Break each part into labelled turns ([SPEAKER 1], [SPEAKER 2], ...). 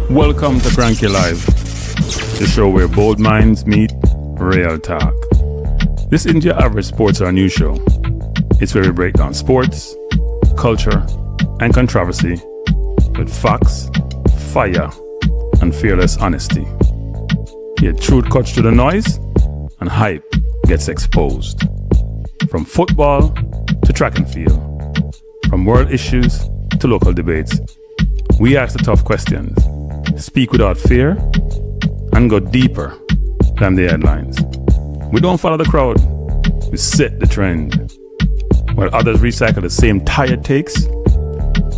[SPEAKER 1] Welcome to Cranky Live, the show where bold minds meet real talk. This isn't your average sports or news show. It's where we break down sports, culture, and controversy with facts, fire, and fearless honesty. Here, truth cuts through the noise, and hype gets exposed. From football to track and field, from world issues to local debates, we ask the tough questions, speak without fear, and go deeper than the headlines. We don't follow the crowd, we set the trend. While others recycle the same tired takes,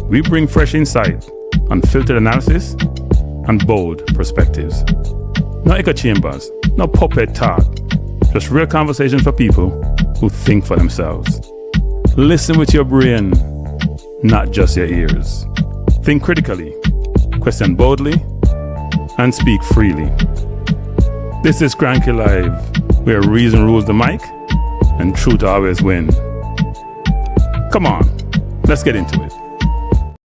[SPEAKER 1] we bring fresh insight, unfiltered analysis, and bold perspectives. No echo chambers, no puppet talk, just real conversation for people who think for themselves. Listen with your brain, not just your ears. Think critically, question boldly, and speak freely. This is Cranky Live, where reason rules the mic and truth always win. Come on, let's get into it.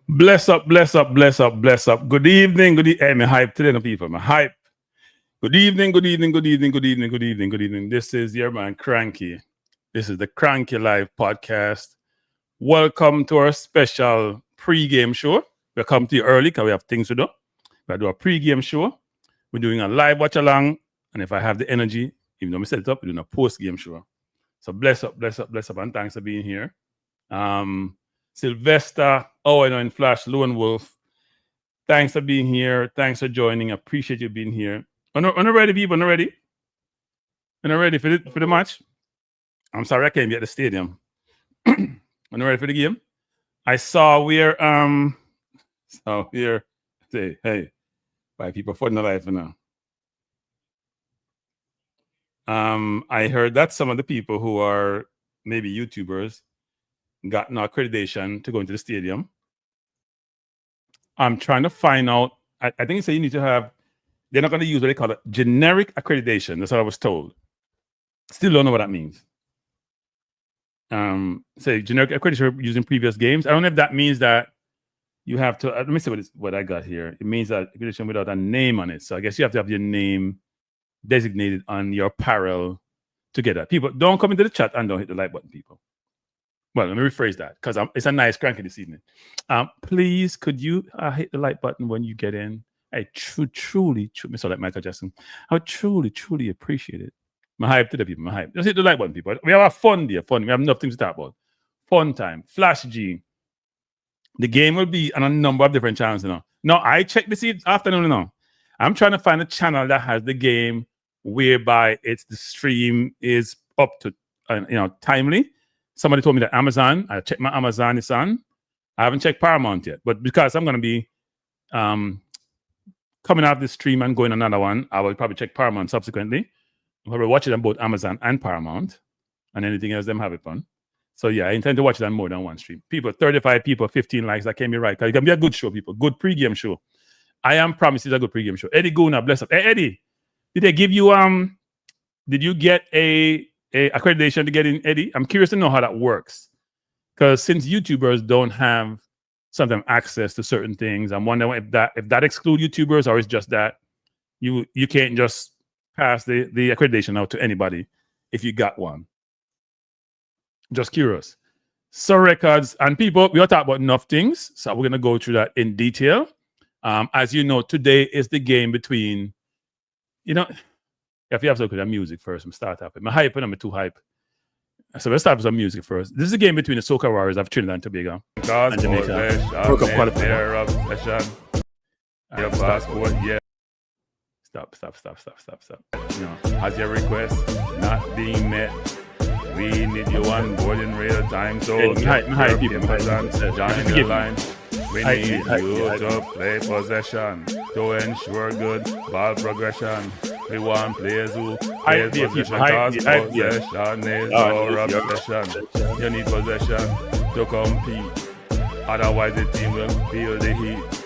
[SPEAKER 1] Bless up, bless up, bless up, bless up. Good evening, good evening. Hey, me hype today, no people, me hype. Good evening, good evening, good evening, good evening, good evening, good evening. This is your man Cranky. This is the Cranky Live podcast. Welcome to our special pre-game show. We'll come to you early because we have things to do. We'll do a pre-game show. We're doing a live watch along. And if I have the energy, even though we set it up, we're doing a post-game show. So bless up, bless up, bless up, and thanks for being here. Sylvester, in Flash, Lone Wolf, thanks for being here. Thanks for joining. I appreciate you being here. Are you ready, people? Are you ready? Are you ready for the match? I'm sorry, I can't be at the stadium. Are you ready for the game? I saw where, say, hey, by people for the life now. I heard that some of the people who are maybe YouTubers got no accreditation to go into the stadium. I'm trying to find out. I think it's you need to have. They're not going to use what they call it generic accreditation. That's what I was told. Still don't know what that means. Say generic accreditation using previous games. I don't know if that means that you have to. Let me see what I got here. It means that accreditation without a name on it. So I guess you have to have your name designated on your apparel to get that. People, don't come into the chat and don't hit the like button, people. Well, let me rephrase that because it's a nice cranky this evening. Please, could you hit the like button when you get in? I truly, so like Michael Jackson, I would truly appreciate it. My hype to the people, my hype. Just hit the like button, people. We have a fun day, fun. We have enough things to talk about. Fun time. Flash G. The game will be on a number of different channels, No, I checked this afternoon, I'm trying to find a channel that has the game whereby the stream is up to, timely. Somebody told me that Amazon. I checked my Amazon, it's on. I haven't checked Paramount yet, but because I'm going to be coming out of this stream and going another one, I will probably check Paramount subsequently. I'll probably watch it on both Amazon and Paramount, and anything else them have it on. So yeah, I intend to watch it on more than one stream. People, 35 people, 15 likes. That can be right. It can be a good show, people. Good pre-game show. I am promised it's a good pre-game show. Eddie Guna, bless up. Hey, Eddie, did they give you did you get a accreditation to get in, Eddie? I'm curious to know how that works. Because since YouTubers don't have sometimes access to certain things, I'm wondering if that exclude YouTubers, or it's just that you can't just pass the accreditation out to anybody if you got one. Just curious. So records and people, we are talking about enough things, so we're gonna go through that in detail. As you know, today is the game between, if you have to look at the music first, I'm start up. I'm hype and I'm too hype. So let's start with some music first. This is a game between the Soca Warriors of Trinidad and Tobago and Jamaica. World Cup qualifier. Stop. Has your request not being met? We need you on board in real time. So high people. Join the line. We need you to play possession to ensure good ball progression. We want players who play possession because possession is our obsession. You need possession to compete. Otherwise the team will feel the heat.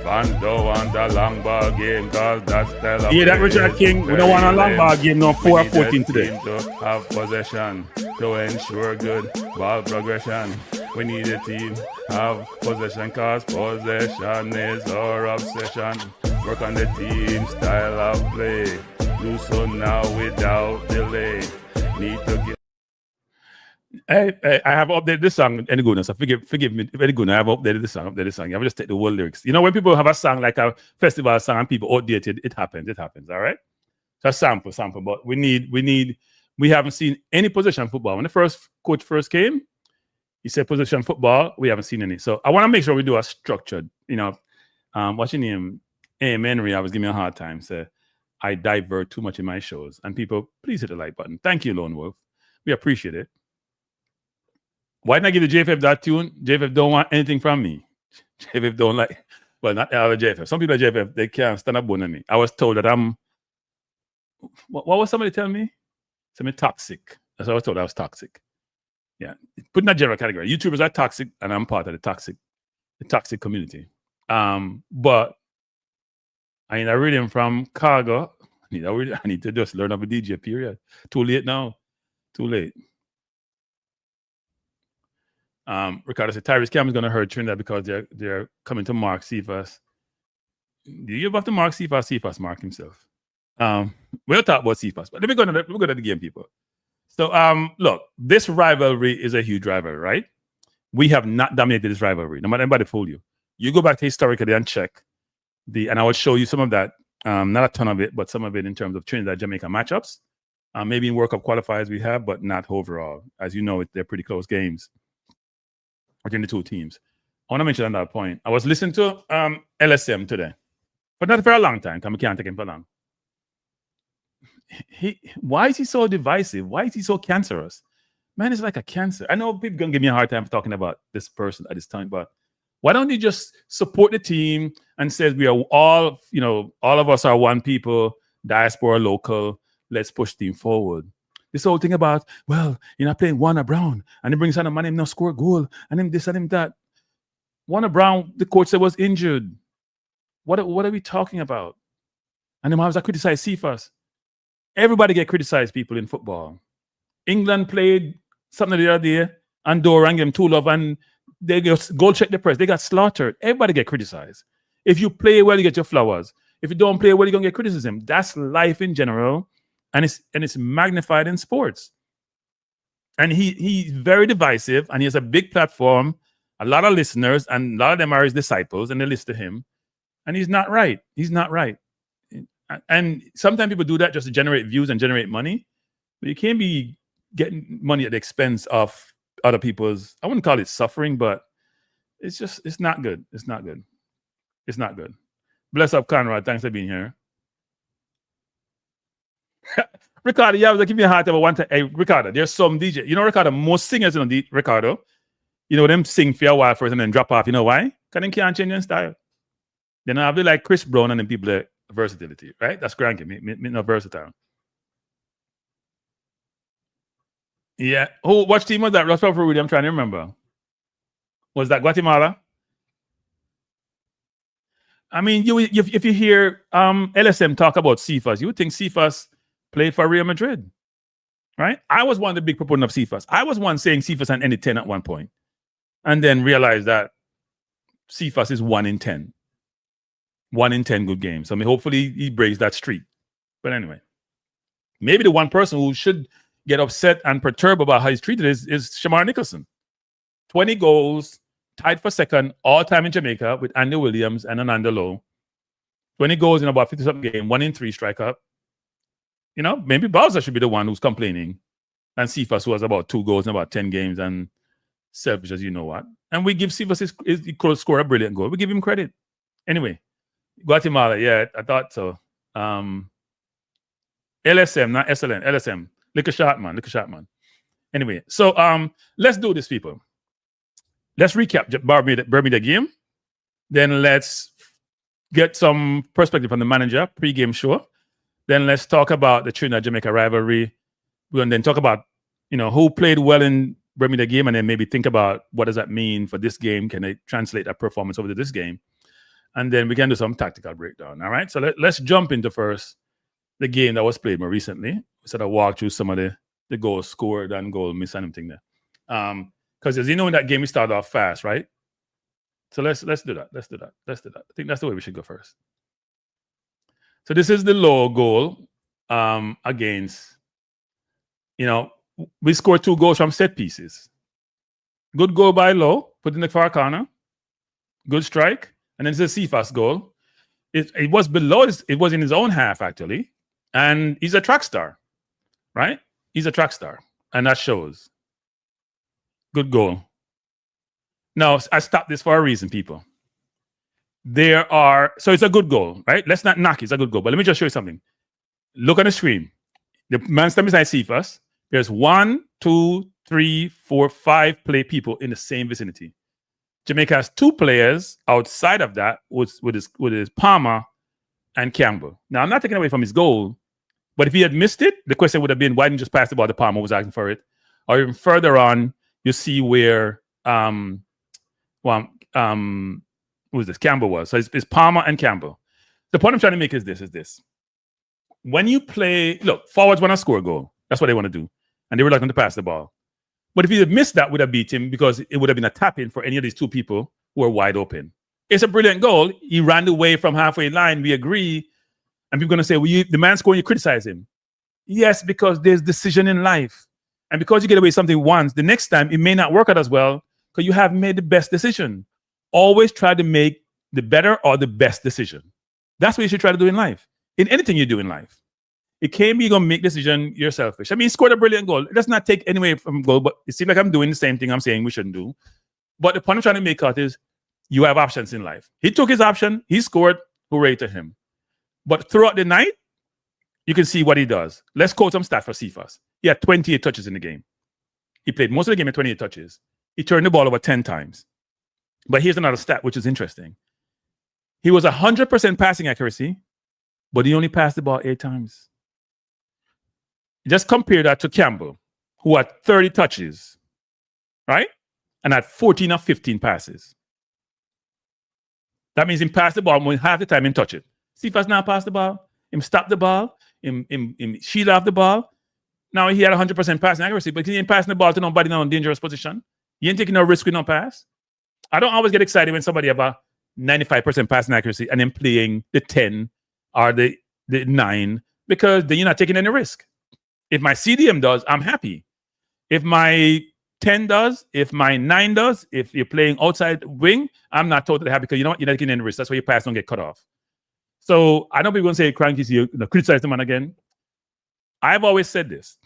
[SPEAKER 1] Fans don't want a long ball game because that's style. Yeah, that Richard King. We don't want a long ball game. No 4-14 today. To have possession to ensure good ball progression. We need a team. Have possession, cause possession is our obsession. Work on the team, style of play. Do so now without delay. Need to get. I have updated this song. Any goodness, so forgive me. Very good. I have updated this song. You have to just take the whole lyrics. You know, when people have a song like a festival song and people outdate it, it happens. All right. So sample. But we haven't seen any possession football. When the first coach first came, he said possession football. We haven't seen any. So I want to make sure we do a structured. You know, what's your name? Henry. I was giving me a hard time. So I divert too much in my shows. And people, please hit the like button. Thank you, Lone Wolf. We appreciate it. Why didn't I give the JFF that tune? JFF don't want anything from me. JFF don't like, well, not all the JFF. Some people at JFF, they can't stand up on me. I was told that what was somebody telling me? Something toxic. That's what I was told. I was toxic. Yeah. Put in that general category. YouTubers are toxic, and I'm part of the toxic community. But I read him from Cargo. I need to just learn how to DJ, period. Too late now. Too late. Ricardo said Tyrese Cam is going to hurt Trinidad because they're coming to mark Cephas. Do you have to mark Cephas? Cephas mark himself. We'll talk about Cephas, but let me go to the game, people. So, look, this rivalry is a huge rivalry, right? We have not dominated this rivalry. No matter anybody fool you. You go back to historically and check and I will show you some of that. Not a ton of it, but some of it in terms of Trinidad Jamaica matchups. Maybe in World Cup qualifiers we have, but not overall. As you know, they're pretty close games between the two teams. I want to mention another point. I was listening to LSM today, but not for a long time, because we can't take him for long. Why is he so divisive? Why is he so cancerous? Man, it's like a cancer. I know people are going to give me a hard time for talking about this person at this time, but why don't you just support the team and say we are all of us are one people, diaspora, local, let's push the team forward. This whole thing about, well, you're not playing Warner Brown, and he brings on a man, him no score a goal, and him this and him that. Warner Brown, the coach said was injured. What are we talking about? And then I was criticize Cephas. Everybody get criticized, people in football. England played something the other day, and Doran gave them 2-0, and they go check the press. They got slaughtered. Everybody get criticized. If you play well, you get your flowers. If you don't play well, you're gonna get criticism. That's life in general. And it's magnified in sports. And he's very divisive, and he has a big platform, a lot of listeners, and a lot of them are his disciples, and they listen to him. And he's not right. And sometimes people do that just to generate views and generate money. But you can't be getting money at the expense of other people's, I wouldn't call it suffering, but it's not good. It's not good. Bless up, Conrad. Thanks for being here. Ricardo, yeah, I was like, give me a heart over one time. Hey, Ricardo, there's some DJ. You know, Ricardo, most singers in Ricardo, them sing for a while first and then drop off. You know why? Because they can't change their style. Then I have to like Chris Brown and then people like versatility, right? That's cranky. Me not versatile. Yeah. What team was that? Russell for Rudy, I'm trying to remember. Was that Guatemala? I mean, if you hear LSM talk about Cephas, you would think Cephas played for Real Madrid, right? I was one of the big proponents of Cephas. I was one saying Cephas and any 10 at one point, and then realized that Cephas is 1 in 10. 1 in 10 good games. I mean, hopefully he breaks that streak. But anyway, maybe the one person who should get upset and perturbed about how he's treated is Shamar Nicholson. 20 goals, tied for second all time in Jamaica with Andy Williams and Ananda Lowe. 20 goals in about 50-something games, 1 in 3 strikeout. Maybe Bowser should be the one who's complaining. And Cephas, who has about 2 goals in about 10 games and selfish as you know what. And we give Cephas he could score a brilliant goal. We give him credit. Anyway, Guatemala, yeah, I thought so. LSM, not SLN, LSM. Lick a shot, man. Anyway, so let's do this, people. Let's recap Bermuda game. Then let's get some perspective from the manager, pre-game show. Then let's talk about the Trinidad Jamaica rivalry. We'll then talk about, who played well in Bermuda game, and then maybe think about what does that mean for this game? Can they translate that performance over to this game? And then we can do some tactical breakdown. All right. So let's jump into first the game that was played more recently. We sort of walk through some of the goals scored and goal missed and everything there. Because as you know, in that game, we started off fast, right? So let's do that. Let's do that. I think that's the way we should go first. So this is the low goal against, we scored 2 goals from set pieces. Good goal by Low, put in the far corner. Good strike. And then it's a CFAS goal. It was below, it was in his own half, actually. And he's a track star, right? He's a track star. And that shows. Good goal. Now, I stopped this for a reason, people. So it's a good goal, right? Let's not knock it. It's a good goal. But let me just show you something. Look on the screen. The man standing beside CFAS. There's 1, 2, 3, 4, 5 play people in the same vicinity. Jamaica has 2 players outside of that with his Palmer and Campbell. Now, I'm not taking away from his goal, but if he had missed it, the question would have been, why didn't you just pass the ball to Palmer who was asking for it? Or even further on, you see where who is this? Campbell was. So it's Palmer and Campbell. The point I'm trying to make is this. When you play, look, forwards want to score a goal. That's what they want to do. And they were looking to pass the ball. But if he had missed that, would have beat him because it would have been a tap-in for any of these 2 people who are wide open. It's a brilliant goal. He ran away from halfway line. We agree. And people are going to say, well, the man scoring, you criticize him. Yes, because there's decision in life. And because you get away with something once, the next time it may not work out as well because you have made the best decision. Always try to make the better or the best decision. That's what you should try to do in life. In anything you do in life. It can't be you're going to make decision, you're selfish. I mean, he scored a brilliant goal. It does not take any away from goal, but it seems like I'm doing the same thing I'm saying we shouldn't do. But the point I'm trying to make out is you have options in life. He took his option. He scored. Hooray to him. But throughout the night, you can see what he does. Let's quote some stats for CFAS. He had 28 touches in the game. He played most of the game at 28 touches. He turned the ball over 10 times. But here's another stat, which is interesting. He was 100% passing accuracy, but he only passed the ball 8 times. Just compare that to Campbell, who had 30 touches, right? And had 14 or 15 passes. That means he passed the ball more than half the time and touch it. CFAS now passed the ball. Him stop the ball. Him shield off the ball. Now he had 100% passing accuracy, but he ain't passing the ball to nobody in a dangerous position. He ain't taking no risk with no pass. I don't always get excited when somebody have a 95% passing accuracy and then playing the 10 or the 9 because then you're not taking any risk. If my CDM does, I'm happy. If my 10 does, if my 9 does, if you're playing outside wing, I'm not totally happy because you know what? You're not taking any risk. That's why your pass don't get cut off. So I know people going to say, Cranky, you criticize the man again. I've always said this.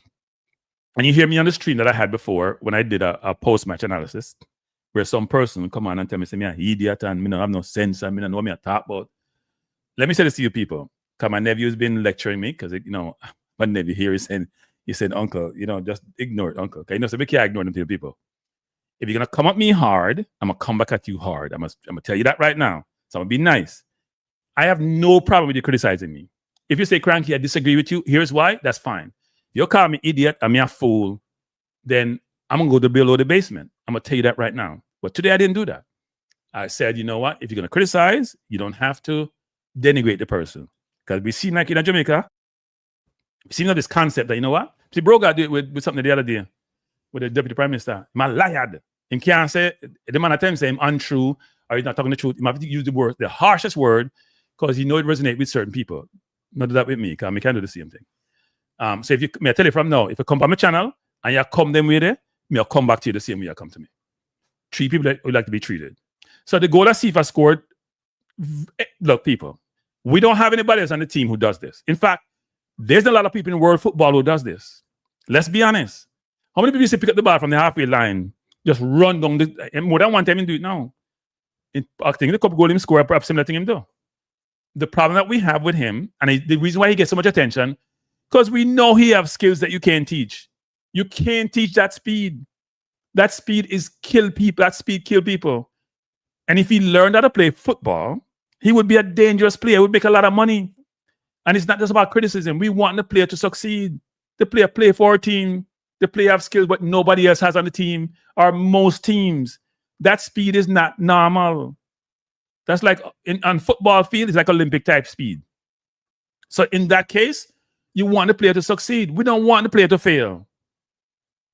[SPEAKER 1] And you hear me on the stream that I had before when I did a post-match analysis where some person will come on and tell me, say, me an idiot and me don't have no sense and me don't know what me I talk about. Let me say this to you people. Because my nephew's been lecturing me because, my nephew here is saying, he said, Uncle, just ignore it, Uncle. Okay, so we can't ignore them to the people. If you're going to come at me hard, I'm going to come back at you hard. I'm going to tell you that right now. So I'm going to be nice. I have no problem with you criticizing me. If you say, Cranky, I disagree with you, here's why, that's fine. If you call me idiot and me a fool, then I'm going to go below the basement. I'm going to tell you that right now. But today I didn't do that. I said, you know what? If you're going to criticize, you don't have to denigrate the person. Because we seem like in Jamaica, we seem to have this concept that, you know what? See, bro got to do it with something the other day with the Deputy Prime Minister. My liar. He can't say, the man at times say him untrue or he's not talking the truth. He might have to use the harshest word because he know it resonates with certain people. Not do that with me because I can't do the same thing. So if you, may I tell you from now, if you come on my channel and you come them way there, I'll come back to you the same way you come to me. 3 people that would like to be treated. So the goal that CFA scored, look, people, we don't have anybody else on the team who does this. In fact, there's a lot of people in world football who does this. Let's be honest. How many people used to pick up the ball from the halfway line, just run down and more than one time and do it now? I think the couple goal him score, perhaps similar thing him do. The problem that we have with him, and the reason why he gets so much attention, because we know he have skills that you can't teach. You can't teach that speed. That speed is kill people. That speed kill people. And if he learned how to play football, he would be a dangerous player. He would make a lot of money. And it's not just about criticism. We want the player to succeed. The player play for our team. The player have skills what nobody else has on the team, or most teams. That speed is not normal. That's like on football field, it's like Olympic type speed. So in that case, you want the player to succeed. We don't want the player to fail.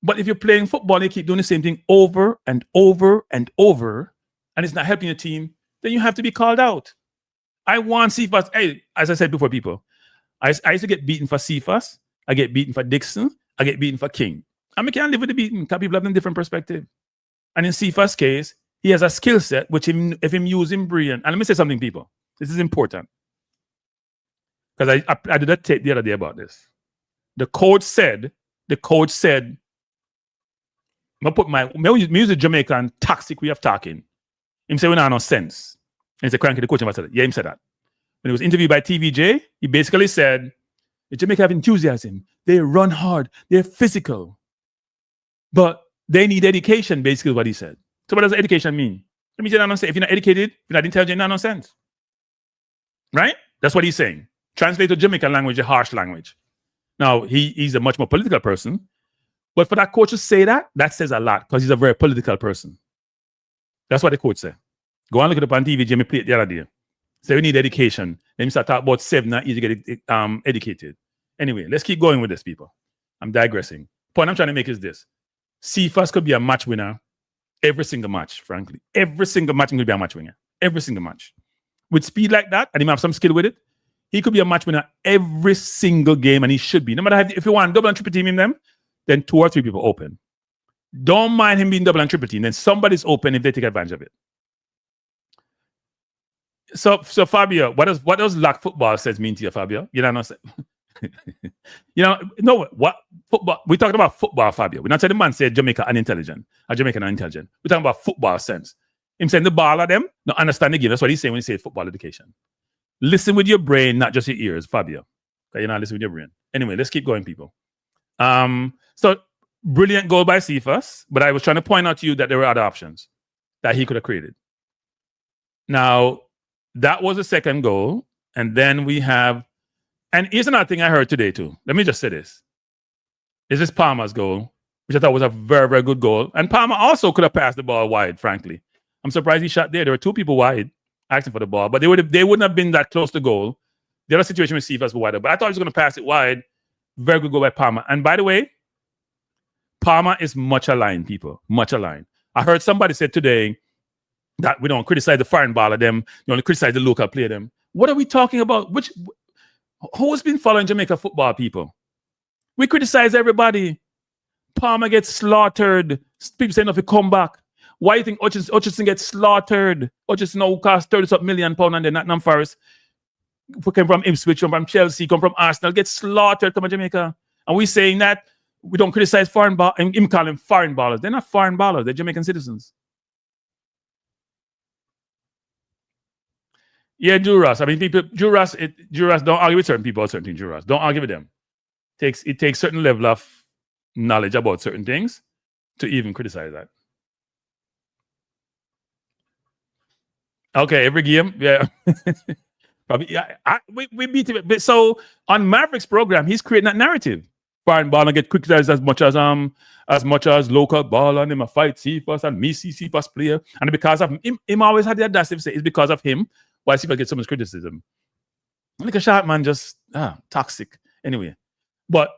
[SPEAKER 1] But if you're playing football, you keep doing the same thing over and over and over, and it's not helping your team, then you have to be called out. I want Cephas. Hey, as I said before, people, I used to get beaten for Cephas. I get beaten for Dixon. I get beaten for King. And we can't live with the beating because people have a different perspective. And in Cephas' case, he has a skill set which, if him use him brilliant. And let me say something, people. This is important. Because I did a tape the other day about this. The coach said, I use the Jamaican toxic way of talking. Him say, we don't have no sense. And he said, cranky, the coach never said it. Yeah, him said that. When he was interviewed by TVJ, he basically said, the Jamaica have enthusiasm. They run hard. They're physical. But they need education, basically what he said. So what does education mean? Let me just say, if you're not educated, if you're not intelligent, you're not no sense. Right? That's what he's saying. Translate to Jamaican language, a harsh language. Now, he's a much more political person. But for that coach to say that says a lot because he's a very political person. That's what the coach said. Go and look it up on TV. Jimmy played the other day. So we need education. Then you start talking about 7 not easy to get educated. Anyway, let's keep going with this, people. I'm digressing. Point I'm trying to make is this. Cephas could be a match winner every single match, frankly. Every single match could be a match winner. Every single match. With speed like that, and he might have some skill with it, he could be a match winner every single game, and he should be. No matter if you want double and triple team him, then 2 or 3 people open. Don't mind him being double and triple team. Then somebody's open if they take advantage of it. So Fabio, what does lack football sense mean to you, Fabio? You know what I'm saying? What football? We're talking about football, Fabio. We're not saying the man said Jamaica unintelligent or Jamaican unintelligent. We're talking about football sense. Him saying the ball at them, not understand the game. That's what he's saying when he says football education. Listen with your brain, not just your ears, Fabio. Okay, you're not listening with your brain. Anyway, let's keep going, people. So brilliant goal by Cephas, but I was trying to point out to you that there were other options that he could have created. Now, that was the second goal. And then we have, and here's another thing I heard today too. Let me just say this. Is this Palmer's goal, which I thought was a very, very good goal. And Palmer also could have passed the ball wide, frankly. I'm surprised he shot there. There were 2 people wide asking for the ball, but they wouldn't have been that close to goal. The other situation with Cephas was wider, but I thought he was going to pass it wide. Very good goal by Palmer. And by the way, Palmer is much aligned, people. Much aligned. I heard somebody say today that we don't criticize the foreign baller them, you only criticize the local player them. What are we talking about? Who's been following Jamaica football, people? We criticize everybody. Palmer gets slaughtered. People saying if he come back. Why do you think Hutchinson gets slaughtered? Hutchinson now costs £30 million and they're not Forest. Who came from Ipswich, come from Chelsea, come from Arsenal, gets slaughtered to Jamaica. And we saying that we don't criticize foreign ballers, and him call them foreign ballers. They're not foreign ballers, they're Jamaican citizens. Yeah, Juras. I mean, Juras don't argue with certain people about certain things. Juras don't argue with them. It takes certain level of knowledge about certain things to even criticize that. Okay, every game, yeah. Probably, yeah. We beat him. But so on Maverick's program, he's creating that narrative. Foreign baller get criticized as much as local baller, and him a fight Cephas and me see Cephas player, and because of him always had the audacity to say it's because of him why Cephas gets so much criticism. Like a shot man, just toxic. Anyway, but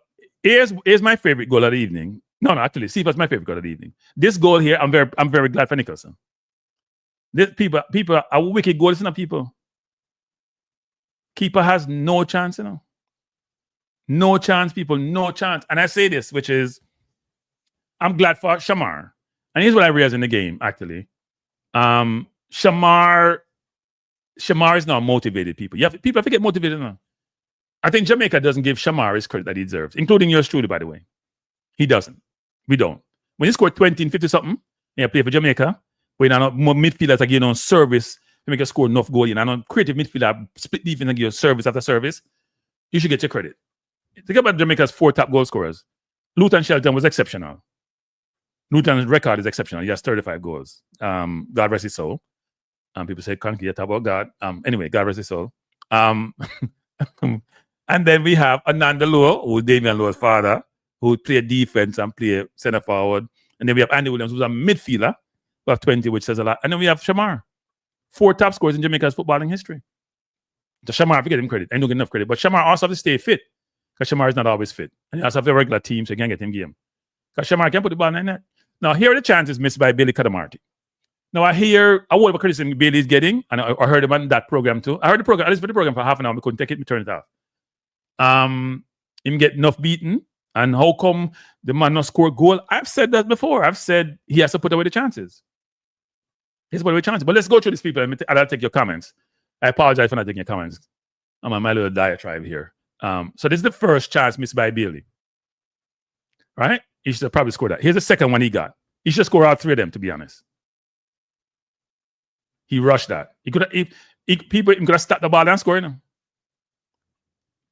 [SPEAKER 1] here's my favorite goal of the evening. No, actually, Cephas my favorite goal of the evening. This goal here, I'm very glad for Nicholson. This people are wicked goal, listen to people. Keeper has no chance, No chance, people, no chance. And I say this, which is, I'm glad for Shamar. And here's what I realized in the game, actually. Shamar is now motivated, people. People have to get motivated now. I think Jamaica doesn't give Shamar his credit that he deserves, including yours truly, by the way. He doesn't. We don't. When he scored 20 and 50-something, he play for Jamaica, when more midfielders are giving on service, Jamaica score enough goal, creative midfielder, split defense and give you service after service, you should get your credit. Think about Jamaica's 4 top goal scorers. Luton Shelton was exceptional. Luton's record is exceptional. He has 35 goals. God rest his soul. People say, can't you talk about God? Anyway, God rest his soul. And then we have Ananda Lowe, who is Damian Lowe's father, who played defense and play center forward. And then we have Andy Williams, who's a midfielder, who have 20, which says a lot. And then we have Shamar. 4 top scores in Jamaica's footballing history. So Shamar, I forget him credit. I don't get enough credit. But Shamar also has to stay fit, because Shamar is not always fit. And he also have a regular team, so you can't get him game. Because Shamar can put the ball in the net. Now, here are the chances missed by Billy Cadamarti. Now, I hear a whole criticism Billy's getting, and I heard him on that program too. I heard the program, I listened to the program for half an hour, I couldn't take it, we turned it off. Him get enough beaten, and how come the man not score a goal? I've said that before. I've said he has to put away the chances. He has to put away the chances. But let's go through these people, and I'll take your comments. I apologize for not taking your comments. I'm on my little diatribe here. So this is the first chance missed by Billy. Right? He should have probably scored that. Here's the second one he got. He should score all three of them, to be honest. He rushed that. He could have, he could have stopped the ball and scored now.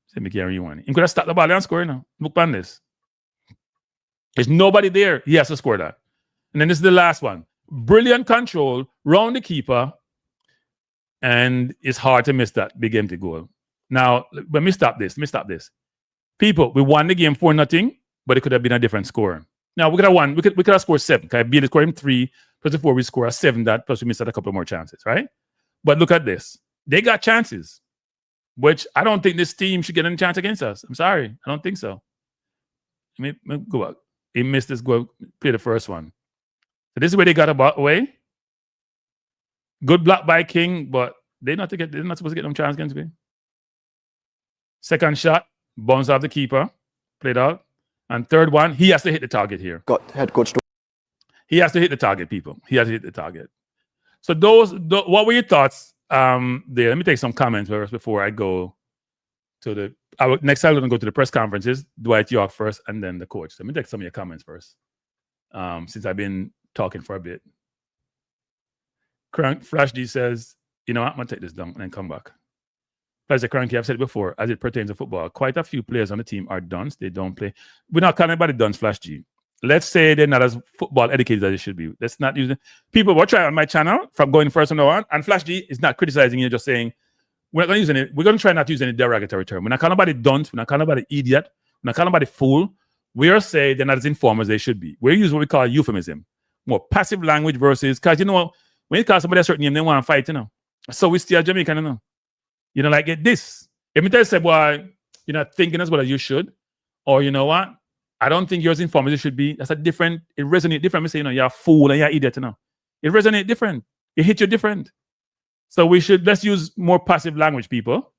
[SPEAKER 1] Say me carry you one. He could have stopped the ball and scored now. Look on this. There's nobody there. He has to score that. And then this is the last one. Brilliant control, round the keeper, and it's hard to miss that big empty goal. Now, let me stop this. People, we won the game 4-0, but it could have been a different score. Now, we could have won. We could have scored 7. Okay, Billy scored him 3, plus the 4, we score a 7 that, plus we missed out a couple more chances, right? But look at this. They got chances, which I don't think this team should get any chance against us. I'm sorry. I don't think so. Let me go back. He missed this goal, play the first one. So this is where they got away. Good block by King, but they're not supposed to get them chance against me. Second shot, bounce off the keeper, played out. And third one, he has to hit the target here.
[SPEAKER 2] Got head coach.
[SPEAKER 1] He has to hit the target, people. He has to hit the target. So what were your thoughts there? Let me take some comments first before I go to next time I'm going to go to the press conferences. Dwight Yorke first, and then the coach. Let me take some of your comments first, since I've been talking for a bit. Flash D says, you know what, I'm going to take this down and then come back. As a cranky, I've said it before, as it pertains to football, quite a few players on the team are dunce. They don't play. We're not calling anybody dunce, Flash G. Let's say they're not as football educated as they should be. Let's not use it. People watch on my channel from going first from now on, and Flash G is not criticizing you, just saying, we're not going to use any, we're going to try not to use any derogatory term. We're not calling anybody dunce. We're not calling anybody idiot. We're not calling anybody fool. We are saying they're not as informed as they should be. We're using what we call euphemism. More passive language versus, because you know, when you call somebody a certain name, they want to fight, you know. So we still Jamaican, you know. You know, like get this. If me tell you, say, boy, you're not thinking as well as you should, or you know what? I don't think you're as informed as you should be. That's a different, it resonates different. Me say, you know, you're a fool and you're an idiot, you know. It resonates different. It hit you different. So let's use more passive language, people.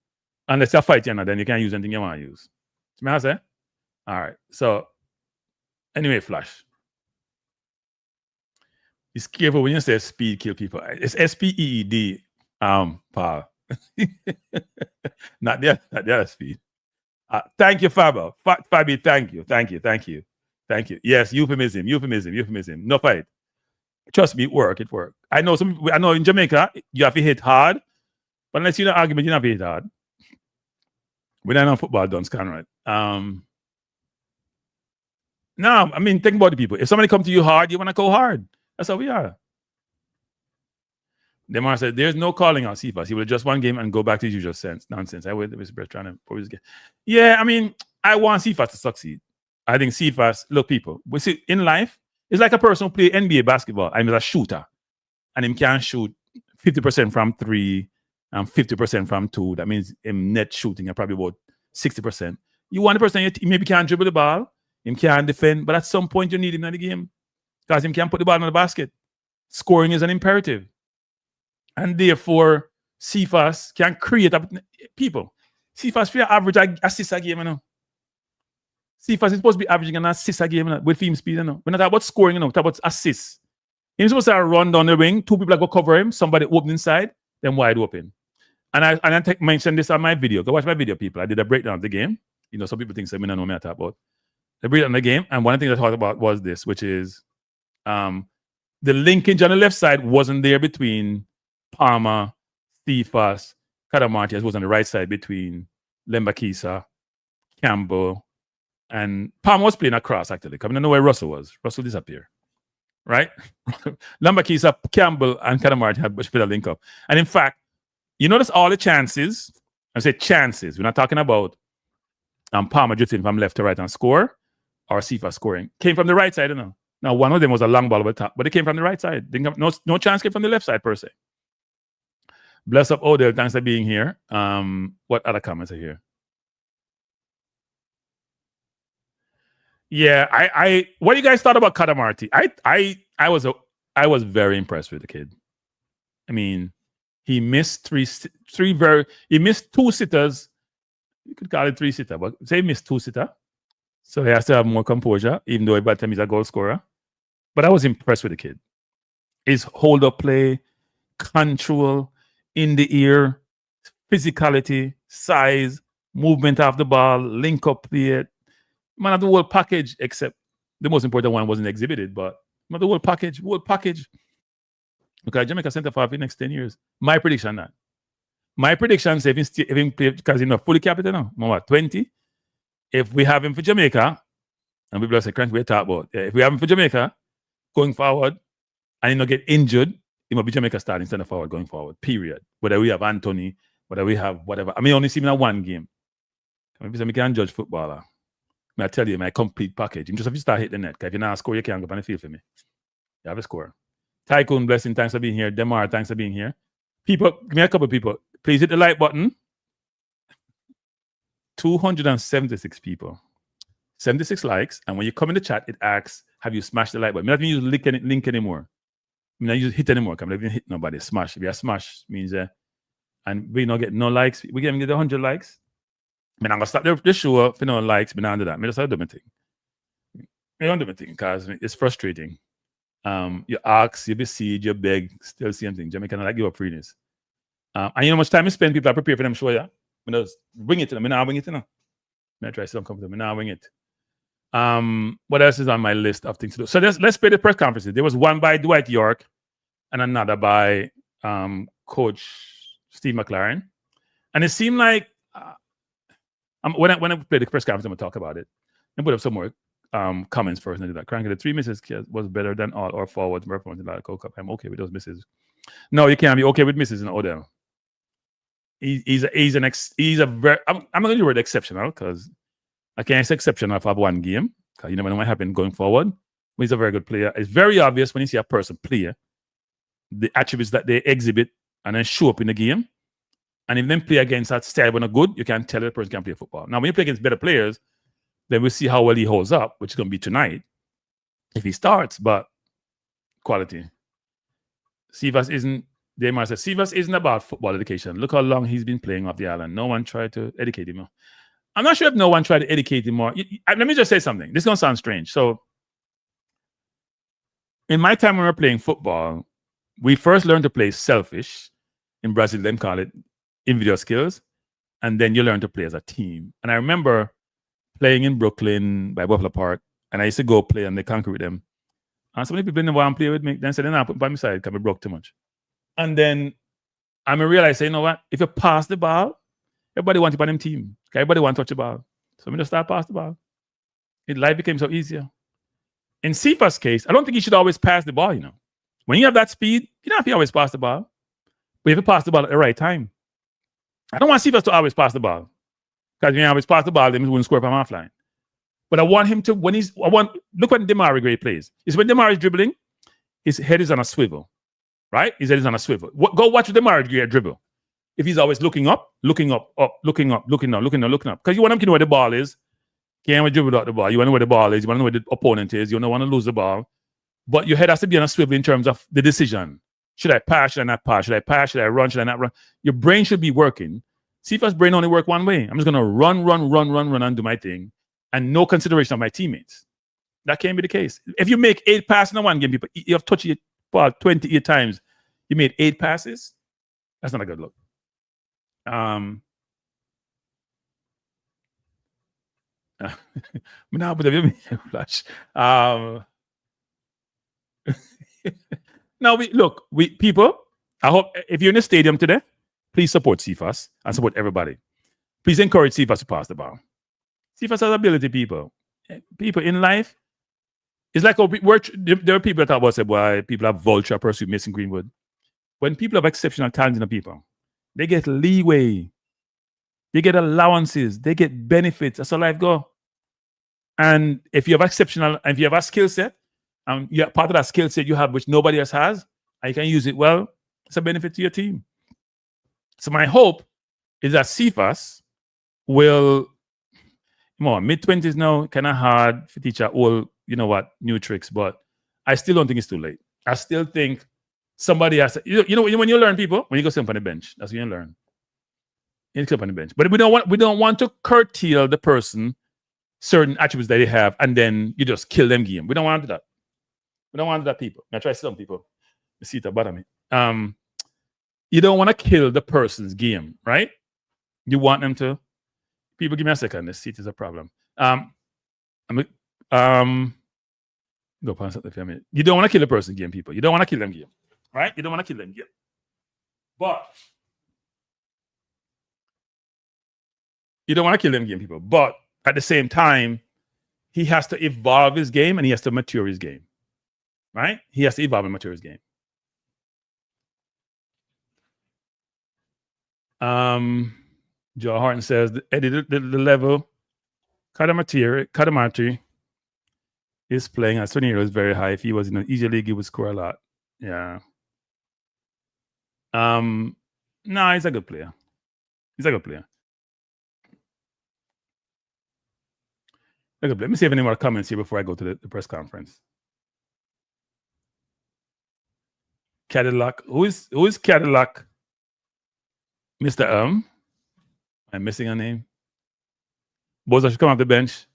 [SPEAKER 1] And let's fight, you know, then you can't use anything you want to use. See what I say? All right. So, anyway, Flash. It's careful when you say speed kill people. It's SPEED, Paul. not the other speed. Thank you, Fabo. Fabi, thank you. Yes, euphemism. No fight. Trust me, it work. I know in Jamaica you have to hit hard, but unless you're in an argument, you don't have to hit hard. We don't know football done, right? No, I mean, think about the people. If somebody come to you hard, you want to go hard. That's how we are. Demar said, there's no calling out Cephas. He will just one game and go back to his usual nonsense. I was trying to probably get. Yeah, I mean, I want Cephas to succeed. I think Cephas, look, people, we see in life, it's like a person who play NBA basketball and is a shooter. And him can shoot 50% from 3 and 50% from 2. That means him net shooting at probably about 60%. You want the person, he maybe can't dribble the ball, him can't defend, but at some point you need him in the game. Because him can't put the ball in the basket. Scoring is an imperative. And therefore, Cephas can create people. Cephas for average assist a game, you know. Cephas is supposed to be averaging an assist a game, you know, with film speed, you know. We're not talking about scoring, you know, we're talking about assists. He's supposed to run down the wing, 2 people go cover him, somebody open inside, then wide open. And I mentioned this on my video. Go watch my video, people. I did a breakdown of the game. You know, some people think I don't know what I talk about. The breakdown of the game, and one of the things I talked about was this, which is the linkage on the left side wasn't there between Palmer, Cephas, Cadamarti, as was on the right side between Lembakisa, Campbell, and Palmer was playing across, actually. I don't know where Russell was. Russell disappeared. Right? Lembakisa, Campbell, and Cadamarti had much better link up. And in fact, you notice all the chances, I say chances, we're not talking about Palmer drifting from left to right and score, or Cephas scoring, came from the right side, you know. Now, one of them was a long ball over the top, but it came from the right side. No chance came from the left side, per se. Bless up Odell, thanks for being here. What other comments are here? Yeah, I what do you guys thought about Kadamarti? I was very impressed with the kid. I mean, he missed he missed 2 sitters. You could call it 3 sitter, but say he missed 2 sitter. So he has to have more composure, even though by the time he's a goal scorer. But I was impressed with the kid. His hold up play, control, in the ear, physicality, size, movement off the ball, link up play. Man, the whole package, except the most important one wasn't exhibited, but the whole package. Because Jamaica centre for the next 10 years. My prediction that. My prediction is if he play, because he's not fully capital now, what, 20? If we have him for Jamaica, and people say, Crank, we talk about, if we have him for Jamaica, going forward, and he not get injured, he might be Jamaica starting centre forward going forward, period. Whether we have Anthony, whether we have whatever. I mean, only see him in one game. Maybe I can't judge footballer. I tell you, my complete package. You just have to start hitting the net. If you not score, you can't go on the field for me. You have a score. Tycoon, blessing, thanks for being here. Demar, thanks for being here. People, give me a couple of people. Please hit the like button. 276 people. 76 likes. And when you come in the chat, it asks, have you smashed the like button? I'm not even use link anymore. I'm not use hit anymore. I'm not even hit nobody. Smash. If you smash, means and we not get no likes. We can get 100 likes. I'm going to stop the show for no likes. I'm not do that. I just do my thing. I don't do my thing because it's frustrating. You ask, you besiege, you beg, still same thing. Jamaica like give up freeness. And you know how much time you spend, people are prepared for them show, yeah? I just bring it to them. I now bring it to them. I try to come to them. I now bring it. What else is on my list of things to do? So let's play the press conferences. There was one by Dwight Yorke and another by Coach Steve McClaren. And it seemed like when I play the press conference, I'm going to talk about it. And put up some more comments first and do that. Cranky, the 3 misses was better than all our forwards performance in the Coca Cup. I'm okay with those misses. No, you can't be okay with misses in Odell. He's a very I'm going to use the word exceptional because I can't say exceptional for one game because you never know what happen going forward. But he's a very good player. It's very obvious when you see a person play the attributes that they exhibit and then show up in the game. And if them play against that style when they're good, you can tell the person can play football. Now, when you play against better players, then we'll see how well he holds up, which is going to be tonight if he starts. But quality. Sivas isn't about football education. Look how long he's been playing off the island. No one tried to educate him. I'm not sure if no one tried to educate him more. Let me just say something. This is going to sound strange. So, in my time when we were playing football, we first learned to play selfish. In Brazil, they call it individual skills. And then you learn to play as a team. And I remember playing in Brooklyn by Buffalo Park. And I used to go play and they conquer with them. And so many people didn't want to play with me. Then said, then I put by my side because I broke too much. And then I realized, you know what? If you pass the ball, everybody wants to be on them team. Everybody wants to touch the ball. So I'm just start pass the ball. Life became so easier. In Sifa's case, I don't think he should always pass the ball, you know. When you have that speed, you don't have to always pass the ball. But you have to pass the ball at the right time. I don't want Sifas to always pass the ball. Because when you always pass the ball, then he wouldn't score from offline. But I want him to, look when Demar Gray plays. Is when Demar is dribbling, his head is on a swivel. Right? His head is on a swivel. Go watch Demar Gray dribble. If he's always looking up. Because you want him to know where the ball is. You can't dribble out the ball. You want to know where the ball is. You want to know where the opponent is. You don't want to lose the ball. But your head has to be on a swivel in terms of the decision. Should I pass? Should I not pass? Should I pass? Should I run? Should I not run? Your brain should be working. Sifa's brain only work one way. I'm just going to run and do my thing. And no consideration of my teammates. That can't be the case. If you make 8 passes in one game, people, you have touched it ball 28 times. You made 8 passes. That's not a good look. Flash. Now people, I hope if you're in the stadium today, please support Sifas and support everybody. Please encourage Sifas to pass the ball. Sifas has ability, people. People in life, it's like there are people that talk about, say, boy, people have vulture pursuit, Mason Greenwood. When people have exceptional talent in the people, they get leeway. They get allowances. They get benefits. That's how life go. And if you have if you have a skill set, and you're part of that skill set you have, which nobody else has, and you can use it well, it's a benefit to your team. So my hope is that Sifas will, more mid-20s now, kind of hard to teach all, new tricks, but I still don't think it's too late. I still think somebody has to, when you learn people, when you go sit up on the bench, that's when you learn. You sit up on the bench. But we don't want to curtail the person certain attributes that they have, and then you just kill them game. We don't want to do that. We don't want to do that, people. I try some people. You see it about me. You don't want to kill the person's game, right? You want them to. People, give me a second. The seat is a problem. Go past it for a minute. You don't want to kill the person's game, people. You don't want to kill them game, right? You don't want to kill them game. But you don't want to kill them game, people. But at the same time, he has to evolve his game and he has to mature his game, right? He has to evolve and mature his game. Joe Horton says the level Kadamati is playing at 20 years very high. If he was in an easy league, he would score a lot. Yeah. No, he's a good player. Let me see if any more comments here before I go to the press conference. Cadillac. Who is Cadillac? Mr. I'm missing a name. Boza should come off the bench.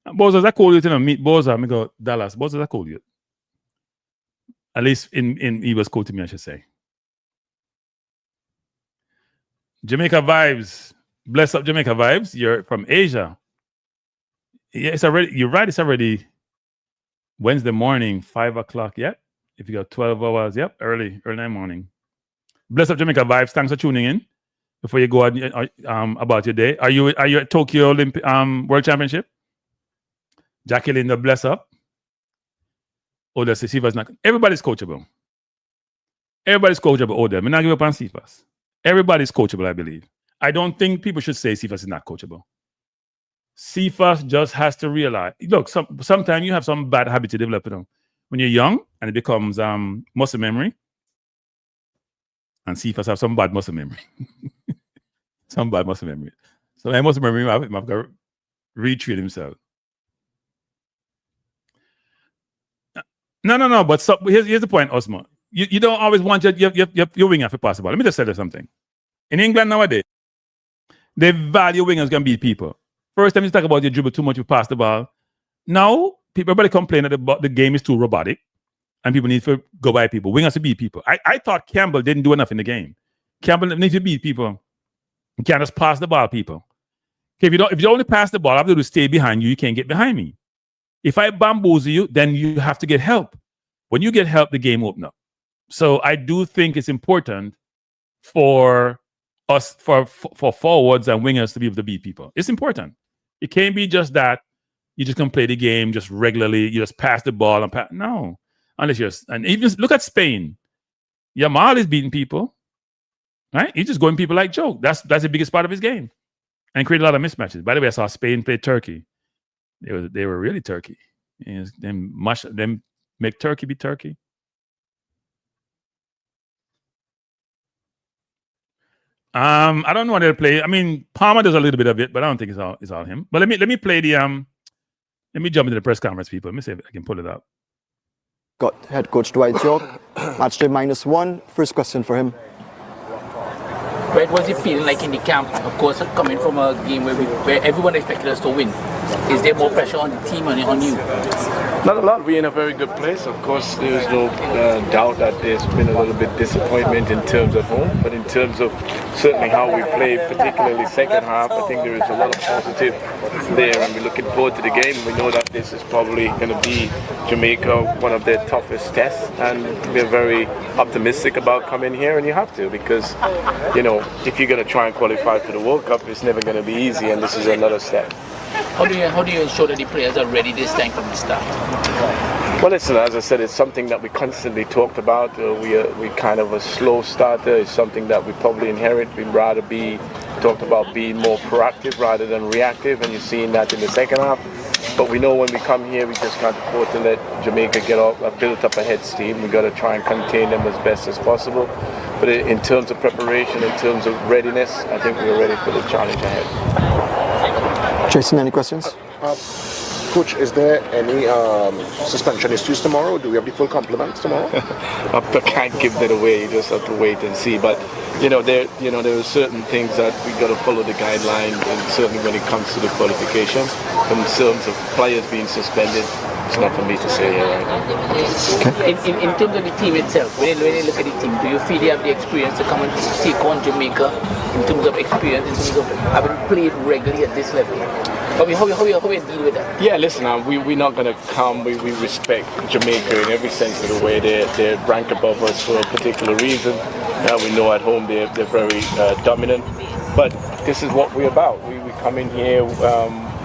[SPEAKER 1] Boza, I call you to meet Boza. I go Dallas. Boza, I call you. At least in he was cool to me, I should say. Jamaica vibes. Bless up Jamaica vibes. You're from Asia. Yeah, it's already. You're right. It's already Wednesday morning, 5:00. Yep. If you got 12 hours, yep. Early in the morning. Bless up Jamaica vibes. Thanks for tuning in. Before you go on about your day, are you at Tokyo Olympic World Championship? Jacqueline, the bless up. Oh, the Cephas not. Everybody's coachable. Oh, them. I'm not give up on Cephas. Everybody's coachable, I believe. I don't think people should say Cephas is not coachable. Cephas just has to realize. Look, sometimes you have some bad habits to develop. When you're young, and it becomes muscle memory. And Cephas have some bad muscle memory. So my muscle memory, I've got to retreat himself. No. But here's the point, Osmo. You don't always want your winger to pass the ball. Let me just tell you something. In England nowadays, they value wingers can beat people. First time you talk about you dribble too much, you pass the ball. Now, everybody complain that the game is too robotic. And people need to go by people. Wingers to beat people. I thought Campbell didn't do enough in the game. Campbell needs to beat people. You can't just pass the ball, people. Okay, if you only pass the ball, I have to do stay behind you. You can't get behind me. If I bamboozle you, then you have to get help. When you get help, the game opens up. So I do think it's important for us, for forwards and wingers to be able to beat people. It's important. It can't be just that you just can play the game just regularly. You just pass the ball and pass. No. And even look at Spain. Yamal is beating people, right? He's just going people like Joe. That's the biggest part of his game, and create a lot of mismatches. By the way, I saw Spain play Turkey. They were really Turkey. Them make Turkey be Turkey. I don't know what they'll play. I mean, Palmer does a little bit of it, but I don't think it's all him. But let me play the Let me jump into the press conference, people. Let me see if I can pull it up.
[SPEAKER 2] Got head coach Dwight Yorke, match day -1. First question for him.
[SPEAKER 3] Right, what's it feeling like in the camp? Of course, coming from a game where everyone expected us to win. Is there more pressure on the team and on you?
[SPEAKER 4] Not a lot. We're in a very good place. Of course, there's no doubt that there's been a little bit disappointment in terms of home, but in terms of certainly how we play, particularly second half, I think there is a lot of positive there, and we're looking forward to the game. We know that this is probably going to be Jamaica, one of their toughest tests, and we're very optimistic about coming here, and you have to, because, if you're going to try and qualify for the World Cup, it's never going to be easy, and this is another step.
[SPEAKER 3] How do you ensure that the players are ready this time from the start?
[SPEAKER 4] Well, listen, as I said, it's something that we constantly talked about. We kind of a slow starter. It's something that we probably inherit. We'd rather talked about being more proactive rather than reactive, and you're seeing that in the second half. But we know when we come here, we just can't afford to let Jamaica build up a head steam. We've got to try and contain them as best as possible. But in terms of preparation, in terms of readiness, I think we're ready for the challenge ahead.
[SPEAKER 2] Jason, any questions?
[SPEAKER 5] Coach, is there any suspension issues tomorrow? Do we have the full complement tomorrow?
[SPEAKER 4] I can't give that away. You just have to wait and see. But there are certain things that we got to follow the guidelines, and certainly when it comes to the qualification, in terms of players being suspended, it's not for me to say here right now.
[SPEAKER 2] Okay.
[SPEAKER 3] In terms of the team itself, when you look at the team, do you feel they have the experience to come and take on Jamaica in terms of experience, in terms of having played regularly at this level? How we deal with that?
[SPEAKER 4] Yeah, listen, we're not going to come. We respect Jamaica in every sense of the way. They rank above us for a particular reason. We know at home they're very dominant. But this is what we're about. We come in here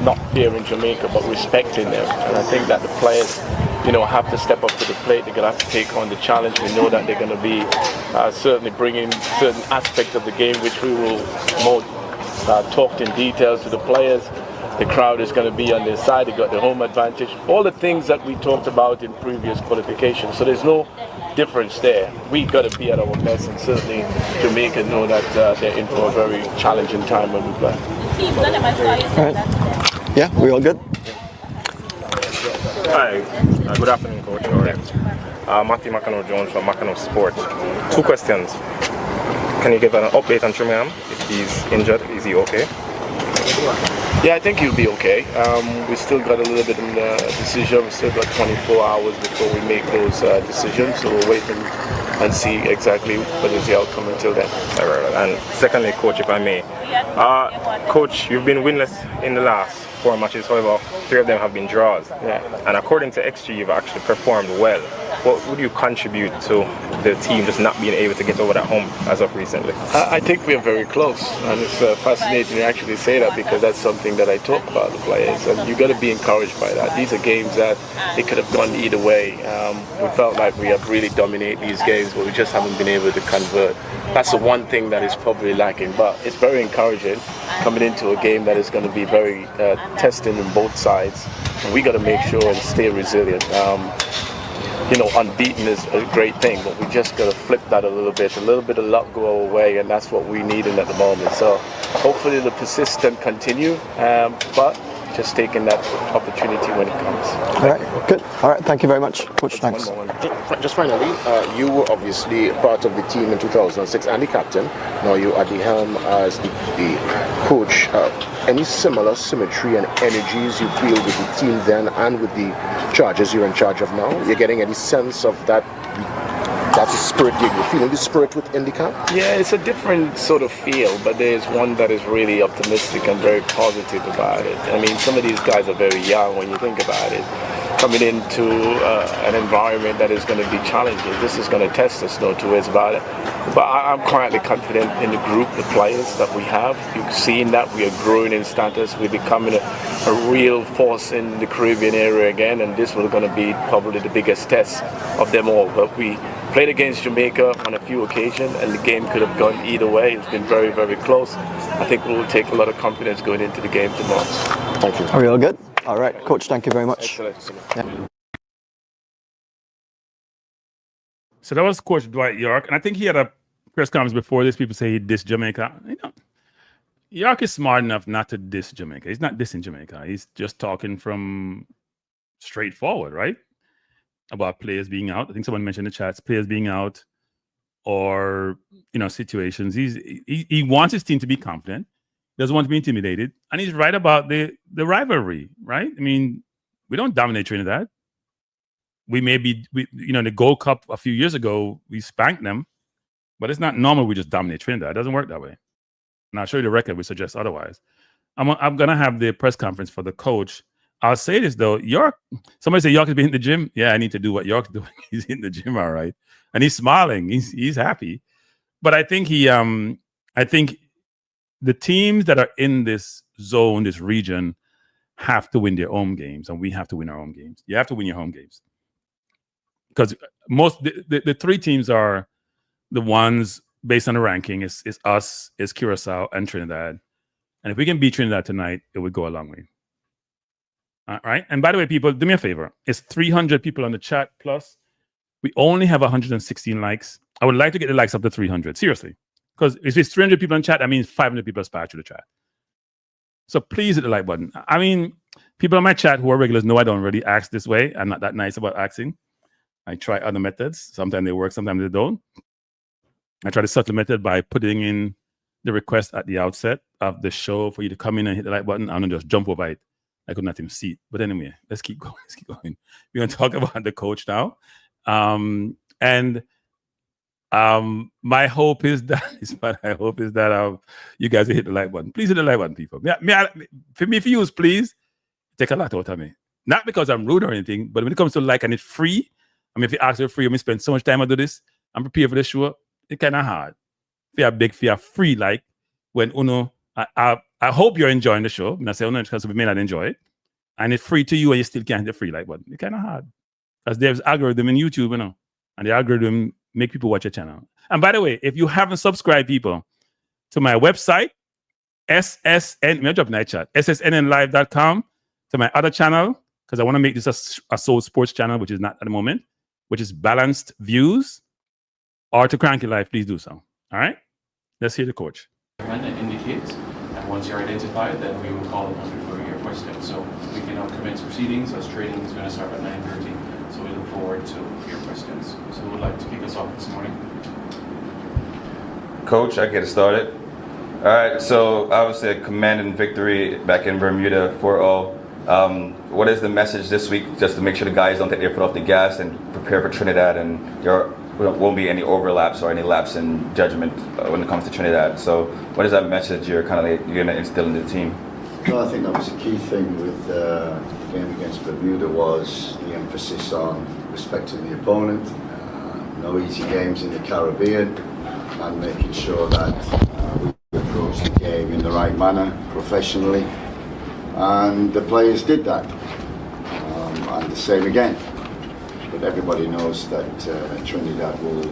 [SPEAKER 4] not fearing Jamaica, but respecting them. And I think that the players, have to step up to the plate. They're going to have to take on the challenge. We know that they're going to be certainly bringing certain aspects of the game, which we will more talk in detail to the players. The crowd is going to be on their side. They got the home advantage. All the things that we talked about in previous qualifications. So there's no difference there. We got to be at our best, and certainly Jamaica know that they're in for a very challenging time when we play.
[SPEAKER 2] All right. Yeah, we all good?
[SPEAKER 6] Hi, good afternoon, Coach. Matthew McConnell-Jones from McConnell Sport. 2 questions. Can you give an update on Trinidad? If he's injured, is he okay?
[SPEAKER 4] Yeah, I think he'll be okay. We still got a little bit in the decision. We still got 24 hours before we make those decisions. So we'll wait and see exactly what is the outcome until then.
[SPEAKER 6] And secondly, Coach, if I may. Coach, you've been winless in the last 4 matches. However, 3 of them have been draws.
[SPEAKER 4] Yeah.
[SPEAKER 6] And according to XG, you've actually performed well. What would you contribute to the team just not being able to get over that hump as of recently?
[SPEAKER 4] I think we're very close, and it's fascinating to actually say that, because that's something that I talk about the players, and you got to be encouraged by that. These are games that it could have gone either way. We felt like we have really dominated these games, but we just haven't been able to convert. That's the one thing that is probably lacking, but it's very encouraging coming into a game that is going to be very testing on both sides, and we got to make sure and stay resilient. Unbeaten is a great thing, but we just got to flip that a little bit of luck go our way, and that's what we need at the moment. So hopefully the persistence continue, but just taking that opportunity when it comes.
[SPEAKER 2] All right, good. All right, thank you very much, Coach. Thanks.
[SPEAKER 5] Just finally, you were obviously part of the team in 2006 and the captain. Now you're at the helm as the coach. Any similar symmetry and energies you feel with the team then and with the charges you're in charge of now? You're getting any sense of that? That's the spirit, you're feeling the spirit within the camp?
[SPEAKER 4] Yeah, it's a different sort of feel, but there's one that is really optimistic and very positive about it. I mean, some of these guys are very young when you think about it. Coming into an environment that is going to be challenging. This is going to test us, no two ways about it. But I'm quietly confident in the group, the players that we have. You've seen that we are growing in status. We're becoming a real force in the Caribbean area again, and this was going to be probably the biggest test of them all. But we played against Jamaica on a few occasions, and the game could have gone either way. It's been very, very close. I think we will take a lot of confidence going into the game tomorrow.
[SPEAKER 2] Thank you. Are we all good? All right, Coach, thank you very much.
[SPEAKER 4] Excellent.
[SPEAKER 2] Yeah.
[SPEAKER 1] So that was Coach Dwight Yorke, and I think he had a press conference before this. People say he dissed Jamaica. Yorke is smart enough not to diss Jamaica. He's not dissing Jamaica. He's just talking from straightforward, right? About players being out. I think someone mentioned in the chats, players being out, or situations. He wants his team to be confident. Doesn't want to be intimidated, and he's right about the rivalry, right? I mean, we don't dominate Trinidad. We may be, the Gold Cup a few years ago, we spanked them, but it's not normal we just dominate Trinidad. It doesn't work that way. And I'll show you the record, which suggests otherwise. I'm going to have the press conference for the coach. I'll say this, though. Yorke, somebody say Yorke is in the gym. Yeah, I need to do what Yorke's doing. He's in the gym, all right. And he's smiling. He's happy. But I think the teams that are in this zone, this region, have to win their home games, and we have to win our home games. You have to win your home games. Because the 3 teams are the ones based on the ranking. Is us, is Curacao, and Trinidad. And if we can beat Trinidad tonight, it would go a long way. All right. And by the way, people, do me a favor. It's 300 people on the chat plus. We only have 116 likes. I would like to get the likes up to 300. Seriously. Because if it's 300 people in chat, that means 500 people aspire to the chat. So please hit the like button. I mean, people on my chat who are regulars know I don't really ask this way. I'm not that nice about asking. I try other methods. Sometimes they work, sometimes they don't. I try the subtle method by putting in the request at the outset of the show for you to come in and hit the like button. I'm going to just jump over it. I could not even see it. But anyway, let's keep going. We're going to talk about the coach now. My hope is that you guys will hit the like button. Please hit the like button, people. For me, if you use, please take a lot out of me. Not because I'm rude or anything, but when it comes to like and it's free, I mean, if you ask for free, I spend so much time to do this. I'm prepared for the show. It's kind of hard. If you're free, like when I hope you're enjoying the show. I say because we may not enjoy it, and it's free to you, and you still can't hit the free like button. It's kind of hard because there's algorithm in YouTube, and the algorithm make people watch your channel. And by the way, if you haven't subscribed, people, to my website, ssnnlive.com, to my other channel, because I want to make this a soul sports channel, which is not at the moment, which is Balanced Views, or to Cranky Life, please do so. All right? Let's hear the coach.
[SPEAKER 7] And indicate, and once you're identified, then we will call upon you for your question. So we can now commence proceedings as training is going to start at 9:30. So we look forward to your questions. So who would like to kick us off this morning?
[SPEAKER 8] Coach, I get it started. All right, so obviously a commanding victory back in Bermuda 4-0. What is the message this week, just to make sure the guys don't take their foot off the gas and prepare for Trinidad, and there won't be any overlaps or any lapse in judgment when it comes to Trinidad? So what is that message you're going to instill in the team?
[SPEAKER 9] Well, I think that was a key thing with the game against Bermuda, was the emphasis on respecting the opponent, no easy games in the Caribbean, and making sure that we approach the game in the right manner, professionally. And the players did that, and the same again. But everybody knows that Trinidad will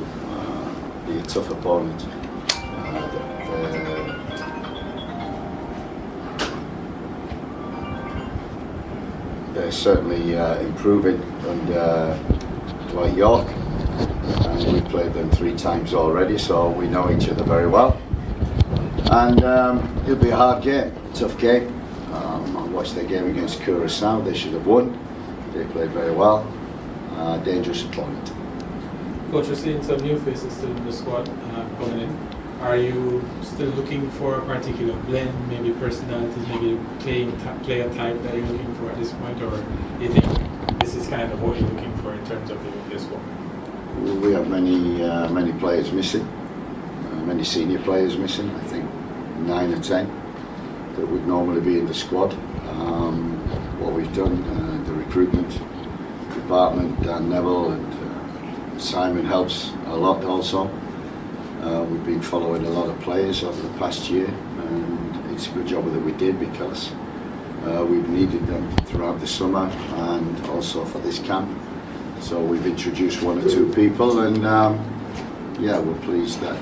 [SPEAKER 9] be a tough opponent. They're certainly improving under Dwight Yorke, and we've played them 3 times already, so we know each other very well. And it'll be a hard game, a tough game. I watched their game against Curacao. They should have won. They played very well. Dangerous opponent.
[SPEAKER 10] Coach, we're seeing some new faces still in the squad coming in. Are you still looking for a particular blend, maybe personalities, maybe player type that you're looking for at this point, or do you think this is kind of what you're looking for in terms of the squad?
[SPEAKER 9] We have many players missing, many senior players missing. I think 9 or 10 that would normally be in the squad. What we've done, the recruitment department, Dan Neville and Simon helps a lot also. We've been following a lot of players over the past year, and it's a good job that we did, because we've needed them throughout the summer and also for this camp. So we've introduced 1 or 2 people, and we're pleased that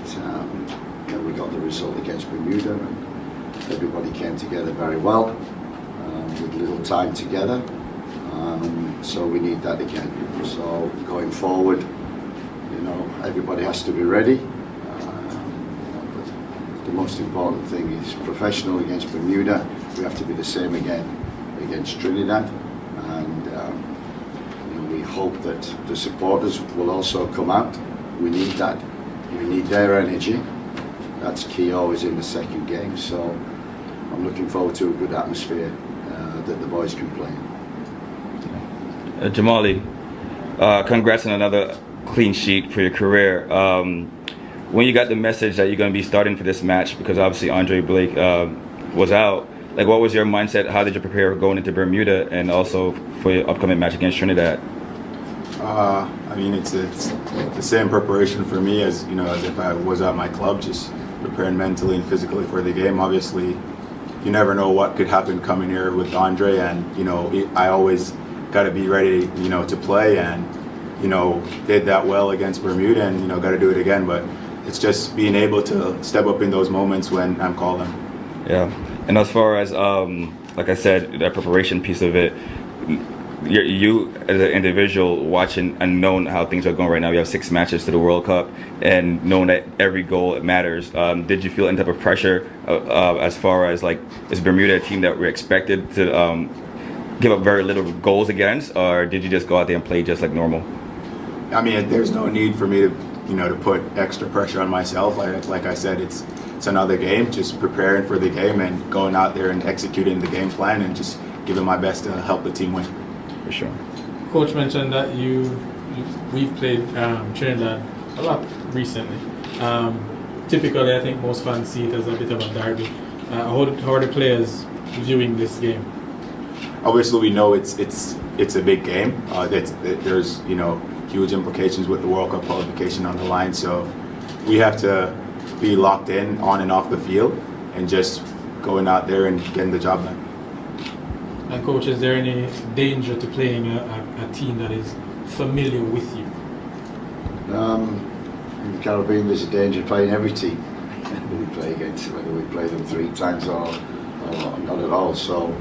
[SPEAKER 9] we got the result against Bermuda, and everybody came together very well with little time together. So we need that again. So going forward, everybody has to be ready. But the most important thing is professional against Bermuda. We have to be the same again against Trinidad, and we hope that the supporters will also come out. We need that. We need their energy. That's key always in the second game. So I'm looking forward to a good atmosphere that the boys can play in.
[SPEAKER 8] Jamali, congrats on another clean sheet for your career. When you got the message that you're going to be starting for this match, because obviously Andre Blake was out, what was your mindset? How did you prepare going into Bermuda and also for your upcoming match against Trinidad?
[SPEAKER 11] It's the same preparation for me as if I was at my club, just preparing mentally and physically for the game. Obviously, you never know what could happen coming here with Andre, and I always got to be ready, to play, and did that well against Bermuda, and got to do it again. But it's just being able to step up in those moments when I'm calling.
[SPEAKER 8] Yeah, and as far as like I said, that preparation piece of it, you as an individual watching and knowing how things are going right now, you have 6 matches to the World Cup, and knowing that every goal matters. Did you feel any type of pressure as far as like, is Bermuda a team that we're expected to give up very little goals against, or did you just go out there and play just like normal?
[SPEAKER 11] I mean, there's no need for me to put extra pressure on myself. Like I said, it's another game, just preparing for the game and going out there and executing the game plan and just giving my best to help the team win.
[SPEAKER 8] For sure.
[SPEAKER 10] Coach mentioned that we've played Trinidad a lot recently. Typically, I think most fans see it as a bit of a derby. How are the players viewing this game?
[SPEAKER 11] Obviously, we know it's a big game. There's huge implications with the World Cup qualification on the line. So we have to be locked in on and off the field and just going out there and getting the job done.
[SPEAKER 10] And Coach, is there any danger to playing a team that is familiar with you?
[SPEAKER 9] In the Caribbean, there's a danger of playing every team we play against, whether we play them 3 times or not at all. So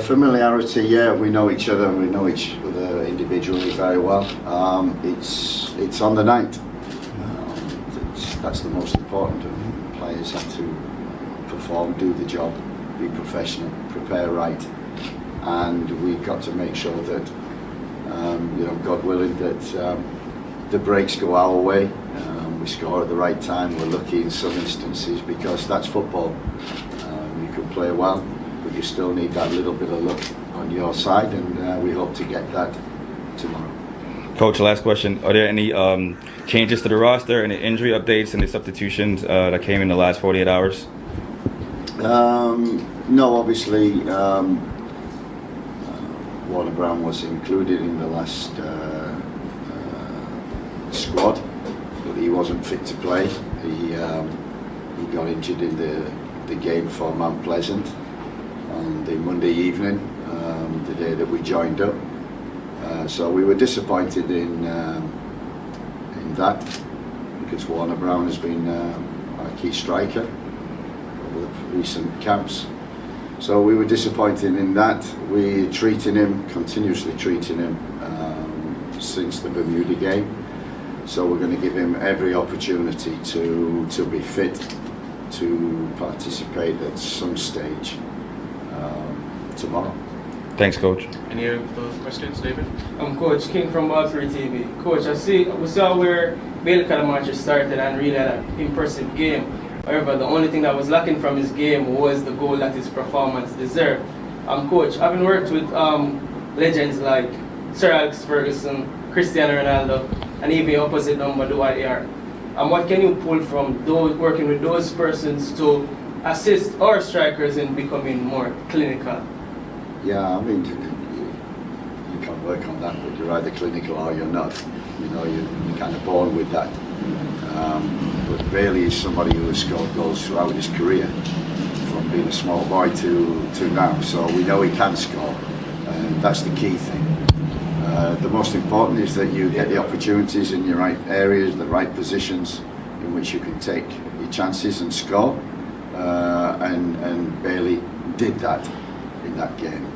[SPEAKER 9] familiarity, yeah, we know each other and we know each other individually very well. It's on the night. That's the most important. Players have to perform, do the job, be professional, prepare right, and we've got to make sure that, God willing, that the breaks go our way. We score at the right time. We're lucky in some instances because that's football. You can play well, but you still need that little bit of luck on your side, and we hope to get that tomorrow.
[SPEAKER 8] Coach, last question. Are there any changes to the roster, any injury updates, any substitutions that came in the last 48 hours?
[SPEAKER 9] No, obviously, Warner Brown was included in the last squad, but he wasn't fit to play. He got injured in the game for Mount Pleasant on the Monday evening, the day that we joined up. So we were disappointed in that because Warner Brown has been our key striker over the recent camps. So we were disappointed in that. We're continuously treating him since the Bermuda game. So we're going to give him every opportunity to be fit to participate at some stage tomorrow.
[SPEAKER 8] Thanks, Coach.
[SPEAKER 7] Any other questions, David?
[SPEAKER 12] I'm Coach King from Balfour TV. Coach, we saw where Bale Calamarchi started and really had an impressive game. However, the only thing that was lacking from his game was the goal that his performance deserved. Coach, having worked with legends like Sir Alex Ferguson, Cristiano Ronaldo, and even opposite number Dwight Yorke, what can you pull from working with those persons to assist our strikers in becoming more clinical?
[SPEAKER 9] Yeah, I mean, you can work on that, but you're either clinical or you're not. You're kind of born with that. But Bailey is somebody who has scored goals throughout his career, from being a small boy to now. So we know he can score, and that's the key thing. The most important is that you get the opportunities in your right areas, the right positions in which you can take your chances and score. And Bailey did that in that game.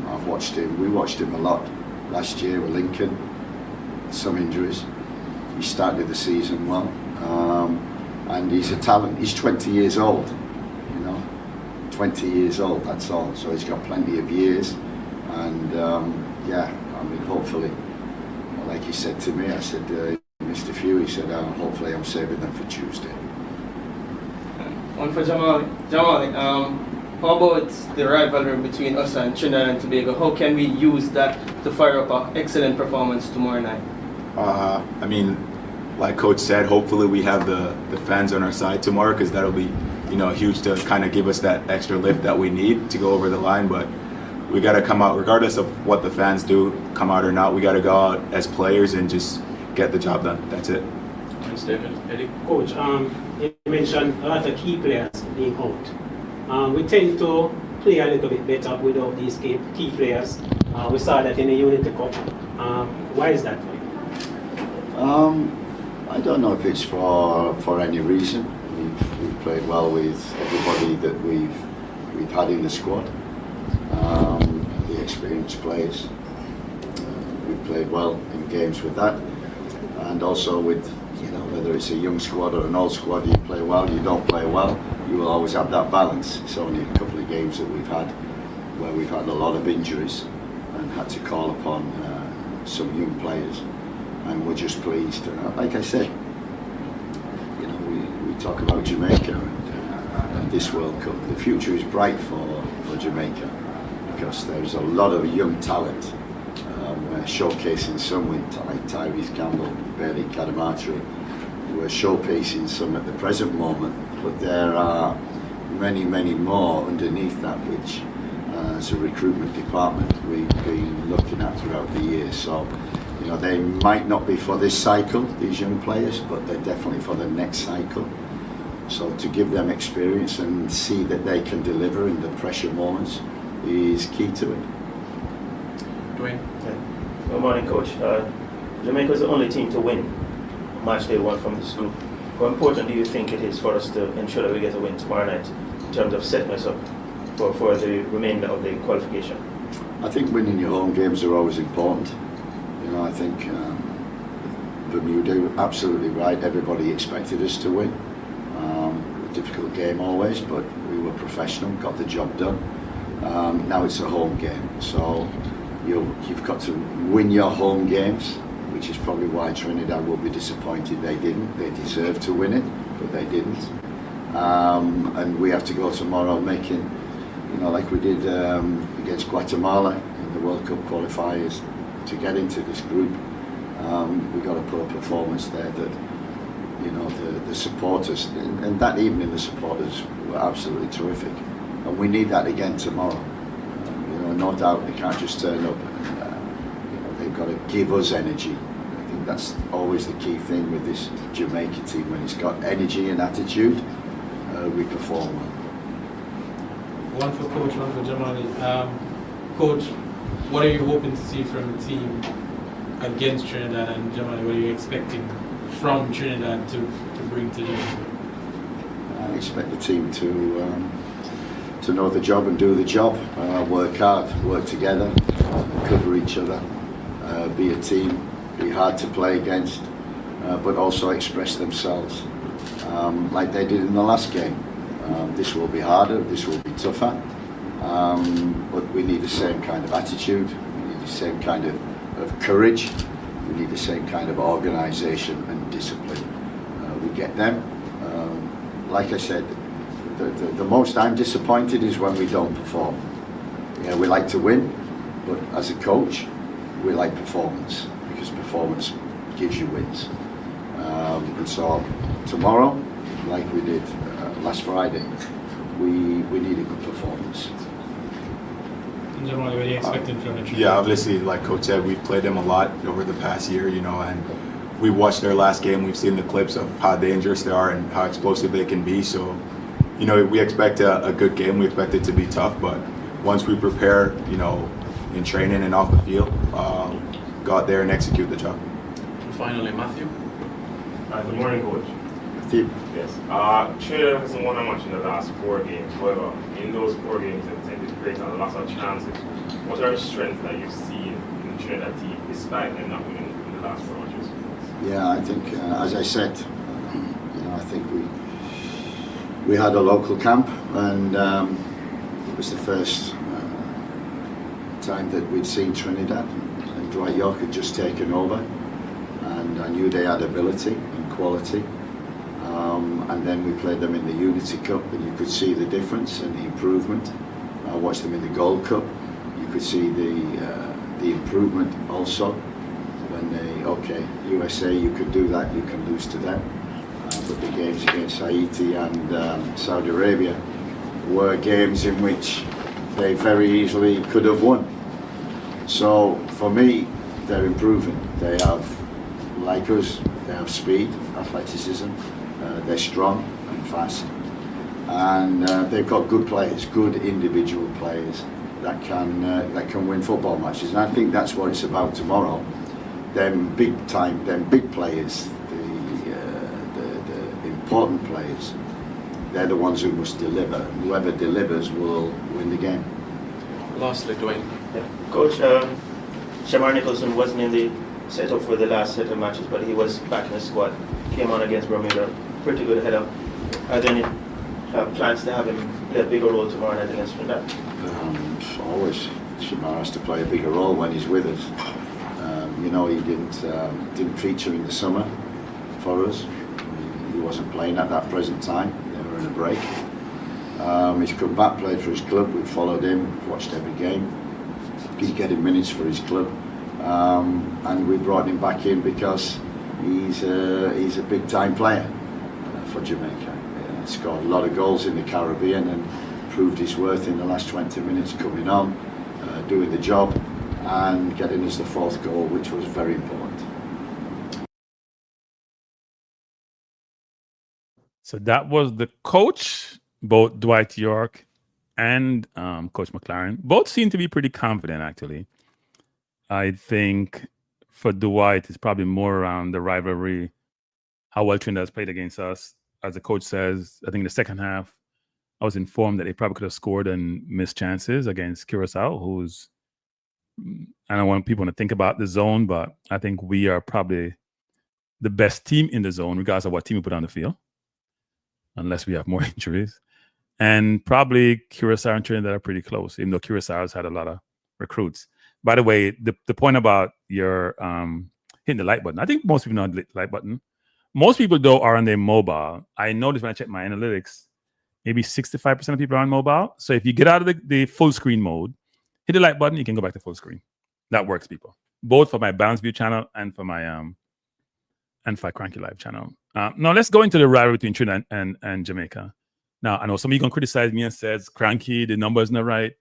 [SPEAKER 9] I've watched him. We watched him a lot last year with Lincoln. Some injuries. He started the season well, and he's a talent. He's 20 years old. 20 years old. That's all. So he's got plenty of years, and hopefully, like he said to me, I said, he missed a few. He said, hopefully, I'm saving them for Tuesday.
[SPEAKER 12] One for Jamali. How about the rivalry between us and Trinidad and Tobago? How can we use that to fire up an excellent performance tomorrow night?
[SPEAKER 11] Like Coach said, hopefully we have the fans on our side tomorrow, because that'll be, huge to kind of give us that extra lift that we need to go over the line. But we got to come out, regardless of what the fans do, come out or not. We got to go out as players and just get the job done. That's it.
[SPEAKER 7] Thanks, David. Eddie?
[SPEAKER 13] Coach, you mentioned a lot of key players being out. We tend to play a little bit better without these key players. We saw that in the Unity Cup. Why is that for you?
[SPEAKER 9] I don't know if it's for any reason. We've played well with everybody that we've had in the squad. The experienced players. We've played well in games with that, and also with, whether it's a young squad or an old squad, you play well, you don't play well, you will always have that balance. It's only a couple of games that we've had where we've had a lot of injuries and had to call upon some young players, and we're just pleased. Like I said, we talk about Jamaica and this World Cup. The future is bright for Jamaica because there's a lot of young talent. We're showcasing some with like Tyrese Campbell, Bailey Kadamatri. We're showcasing some at the present moment, but there are many, many more underneath that, which as a recruitment department we've been looking at throughout the years. So, they might not be for this cycle, these young players, but they're definitely for the next cycle. So to give them experience and see that they can deliver in the pressure moments is key to it.
[SPEAKER 3] Dwayne?
[SPEAKER 14] Good morning, Coach. Jamaica is the only team to win match day 1 from this group. How important do you think it is for us to ensure that we get a win tomorrow night in terms of setting us up for the remainder of the qualification?
[SPEAKER 9] I think winning your home games are always important. I think Bermuda, absolutely right, everybody expected us to win. A difficult game always, but we were professional, got the job done. Now it's a home game, so you've got to win your home games, which is probably why Trinidad will be disappointed they didn't. They deserved to win it, but they didn't. And we have to go tomorrow making, like we did against Guatemala in the World Cup qualifiers to get into this group. We've got to put a performance there that, the supporters, and that evening the supporters were absolutely terrific. And we need that again tomorrow. No doubt they can't just turn up. They've got to give us energy. I think that's always the key thing with this Jamaica team. When it's got energy and attitude, we perform well.
[SPEAKER 10] One for Coach, one for Jamali. Coach, what are you hoping to see from the team against Trinidad, and Jamali, what are you expecting from Trinidad to bring to Jamaica?
[SPEAKER 9] I expect the team to know the job and do the job, work hard, work together, cover each other, be a team, be hard to play against, but also express themselves like they did in the last game. This will be harder, this will be tougher, but we need the same kind of attitude, we need the same kind of courage, we need the same kind of organisation and discipline. We get them. Like I said, the most I'm disappointed is when we don't perform. We like to win, but as a coach, we like performance, because performance gives you wins. And so tomorrow, like we did last Friday, we need a good performance.
[SPEAKER 10] What are you expecting from it?
[SPEAKER 11] Yeah, obviously, like Coach said, we've played them a lot over the past year, and we watched their last game. We've seen the clips of how dangerous they are and how explosive they can be. So, we expect a good game. We expect it to be tough, but once we prepare, in training and off the field, go out there and execute the job.
[SPEAKER 7] And finally, Matthew.
[SPEAKER 6] Good morning, Coach.
[SPEAKER 9] Matthew.
[SPEAKER 6] Yes. Trinidad hasn't won a match in the last 4 games. However, in those 4 games, they tend to create a lot of chances. What are the strengths that you've seen in the Trinidad team, despite them not winning in the last 4 matches?
[SPEAKER 9] Yeah, I think, as I said, I think we had a local camp, and it was the first time that we'd seen Trinidad, and Dwight Yorke had just taken over, and I knew they had ability and quality. And then we played them in the Unity Cup, and you could see the difference and the improvement. I watched them in the Gold Cup. You could see the improvement also. When USA, you could do that, you can lose to them. But the games against Haiti and Saudi Arabia were games in which they very easily could have won. So for me, they're improving. They have, like us, they have speed, athleticism, they're strong and fast. And they've got good players, good individual players that can win football matches. And I think that's what it's about tomorrow. Them big players, the important players, they're the ones who must deliver. Whoever delivers will win the game.
[SPEAKER 7] Lastly, Dwayne.
[SPEAKER 14] Coach, Shamar Nicholson wasn't in the setup for the last set of matches, but he was back in the squad. Came on against Bermuda, pretty good header. Are there any plans to have him play a bigger role tomorrow night against Trinidad?
[SPEAKER 9] Always, Shamar has to play a bigger role when he's with us. You know, he didn't feature in the summer for us. He wasn't playing at that present time. They were in a break. He's come back, played for his club. We've followed him, watched every game. He's getting minutes for his club, and we brought him back in because he's a big time player for Jamaica. Scored a lot of goals in the Caribbean and proved his worth in the last 20 minutes, coming on, doing the job, and getting us the 4th goal, which was very important.
[SPEAKER 1] So that was the coach, both Dwight Yorke and Coach McClaren. Both seem to be pretty confident, actually. I think for Dwight, it's probably more around the rivalry, how well Trinidad has played against us. As the coach says, I think in the second half, I was informed that they probably could have scored and missed chances against Curacao, who's, I don't want people to think about the zone, but I think we are probably the best team in the zone, regardless of what team we put on the field, unless we have more injuries. And probably Curacao and Trinidad are pretty close, even though Curacao has had a lot of recruits. By the way, the point about your hitting the like button, I think most people know the like button. Most people, though, are on their mobile. I noticed when I check my analytics, maybe 65% of people are on mobile. So if you get out of the full screen mode, hit the like button, you can go back to full screen. That works, people. Both for my Balance View channel and for my Cranky Live channel. Now let's go into the rivalry between Trinidad and Jamaica. Now I know some of you gonna criticize me and says, Cranky, the numbers not right.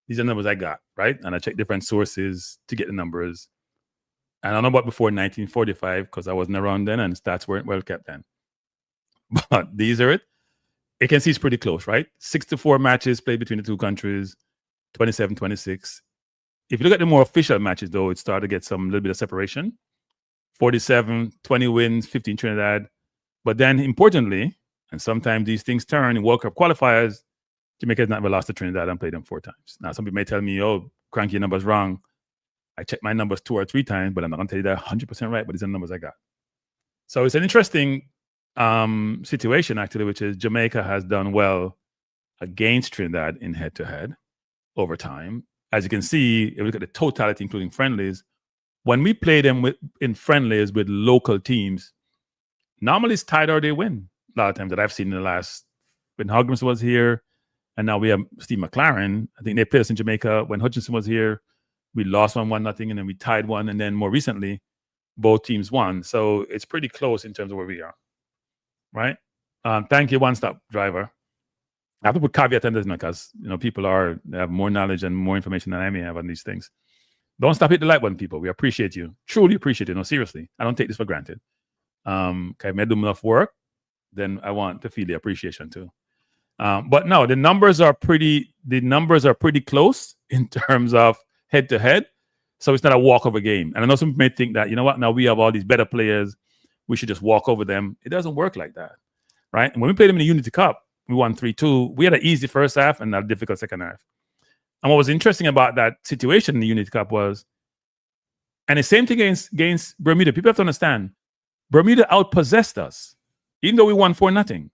[SPEAKER 1] These are numbers I got, right? And I checked different sources to get the numbers. And I don't know about before 1945 because I wasn't around then and stats weren't well kept then. But these are it. You can see it's pretty close, right? 6-4 matches played between the two countries, 27-26. If you look at the more official matches, though, it started to get some little bit of separation. 47, 20 wins, 15 Trinidad. But then, importantly, and sometimes these things turn in World Cup qualifiers, Jamaica has never lost to Trinidad and played them 4 times. Now, some people may tell me, oh, Cranky, your number's wrong. I checked my numbers 2 or 3 times, but I'm not going to tell you that 100% right, but these are the numbers I got. So it's an interesting situation, actually, which is Jamaica has done well against Trinidad in head-to-head over time. As you can see, if you look at the totality, including friendlies, when we play them in friendlies with local teams, normally it's tied or they win. A lot of times that I've seen in the last, when Hogmanson was here, and now we have Steve McClaren. I think they played us in Jamaica when Hutchinson was here. We lost 1-0, and then we tied 1, and then more recently, both teams won. So it's pretty close in terms of where we are, right? Thank you, One Stop Driver. I have to put caveat on this because people they have more knowledge and more information than I may have on these things. Don't stop hitting the like button, people. We appreciate you. Truly appreciate it. No, seriously. I don't take this for granted. If I made enough work, then I want to feel the appreciation too. But no, the numbers are pretty close in terms of head-to-head. So it's not a walk-over game. And I know some people may think that, now we have all these better players. We should just walk over them. It doesn't work like that, right? And when we played them in the Unity Cup, we won 3-2. We had an easy first half and a difficult second half. And what was interesting about that situation in the Unity Cup was, and the same thing against Bermuda. People have to understand, Bermuda outpossessed us, even though we won 4-0.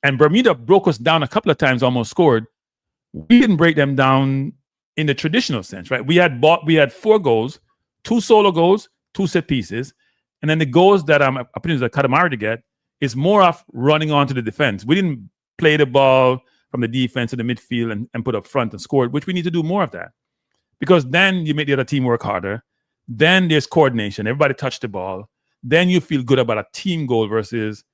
[SPEAKER 1] And Bermuda broke us down a couple of times, almost scored. We didn't break them down in the traditional sense, right? We had 4 goals, 2 solo goals, 2 set pieces, and then the goals that opportunities that Katamari to get is more of running onto the defense. We didn't play the ball from the defense to the midfield and put up front and score, which we need to do more of that. Because then you make the other team work harder. Then there's coordination. Everybody touch the ball. Then you feel good about a team goal versus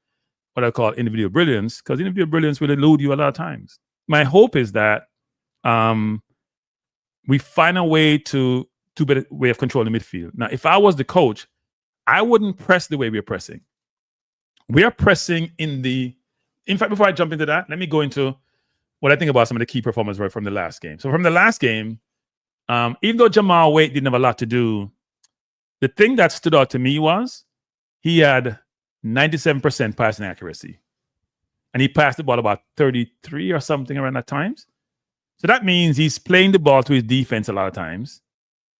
[SPEAKER 1] what I call individual brilliance, because individual brilliance will elude you a lot of times. My hope is that we find a way to better way of controlling the midfield. Now, if I was the coach, I wouldn't press the way we're pressing. We are pressing in fact, before I jump into that, let me go into what I think about some of the key performers right from the last game. So from the last game, even though Jamal Waite didn't have a lot to do, the thing that stood out to me was he had 97% passing accuracy. And he passed the ball about 33 or something around that times. So that means he's playing the ball to his defense a lot of times.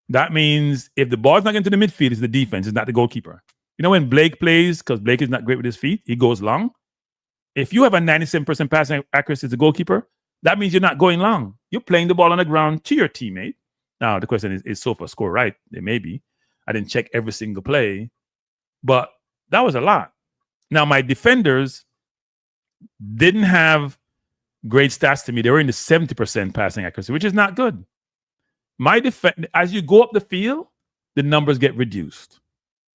[SPEAKER 1] That means if the ball's not getting to the midfield, it's the defense, it's not the goalkeeper. You know when Blake plays, because Blake is not great with his feet, he goes long. If you have a 97% passing accuracy as a goalkeeper, that means you're not going long. You're playing the ball on the ground to your teammate. Now, the question is Sofa score right? They may be. I didn't check every single play, but that was a lot. Now, my defenders didn't have great stats to me. They were in the 70% passing accuracy, which is not good. As you go up the field, the numbers get reduced.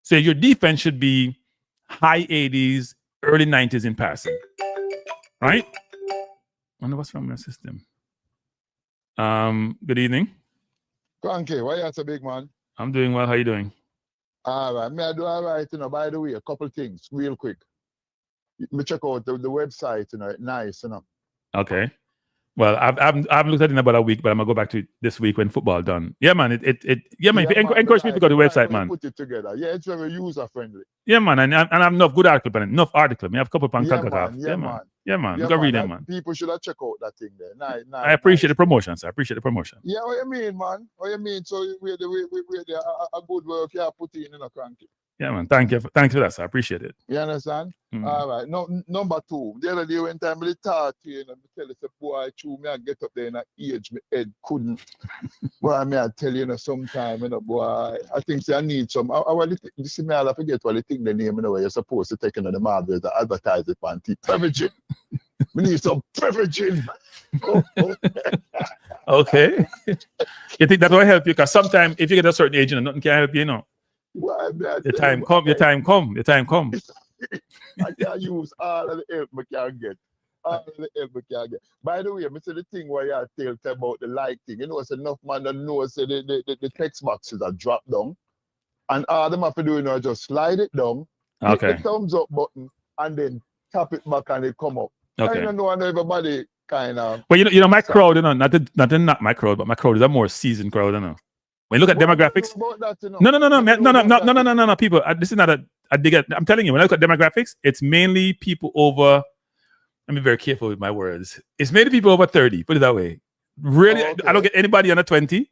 [SPEAKER 1] So your defense should be high 80s, early 90s in passing, right? I wonder what's wrong with my system. Good evening.
[SPEAKER 15] Cranky, why you so big, man?
[SPEAKER 1] I'm doing well. How you doing?
[SPEAKER 15] All right, I do all right. By the way, a couple things, real quick. Me check out the website. It's nice.
[SPEAKER 1] Okay. Well, I've looked at it in about a week, but I'm gonna go back to it this week when football done. Yeah, man. If you encourage people to go to the website, man.
[SPEAKER 15] Put it together. Yeah, it's very user friendly.
[SPEAKER 1] Yeah, man. And I have enough good article, man. Enough article. I have a couple of
[SPEAKER 15] Yeah,
[SPEAKER 1] man.
[SPEAKER 15] Yeah,
[SPEAKER 1] man. Go read them, man.
[SPEAKER 15] People should have check out that thing there. Nice.
[SPEAKER 1] I appreciate the promotion, sir. I appreciate the promotion.
[SPEAKER 15] Yeah, what you mean, man? What you mean? So we a good work you put in a Cranky.
[SPEAKER 1] Yeah, man. Thanks for that, sir. I appreciate it.
[SPEAKER 15] You understand? All right. No, number two. The other day when time I talk to you and I tell you, say, boy, I get up there in an age, my head couldn't. Boy, I tell you, sometime, boy, I think I need some. You see me, I forget what I think the name, where you're supposed to take the marble to advertise it on TV. Prevagen. We need some Prevagen.
[SPEAKER 1] Okay. You think that will help you? Because sometimes if you get a certain age, nothing can help you,
[SPEAKER 15] Well,
[SPEAKER 1] Your time come.
[SPEAKER 15] I can use all of the help I can get. By the way, I say the thing where you tell about the light thing. It's enough man that knows the text boxes are dropped down. And all them have to do is just slide it down, hit the thumbs up button, and then tap it back and it come up.
[SPEAKER 1] Okay.
[SPEAKER 15] I don't know everybody kind of.
[SPEAKER 1] Well, my crowd, not my crowd, but my crowd is a more seasoned crowd, When you look at demographics, no, people. This is not a dig at. I'm telling you, when I look at demographics, it's mainly people over. Let me be very careful with my words. It's mainly people over 30. Put it that way. Really, I don't get anybody under 20.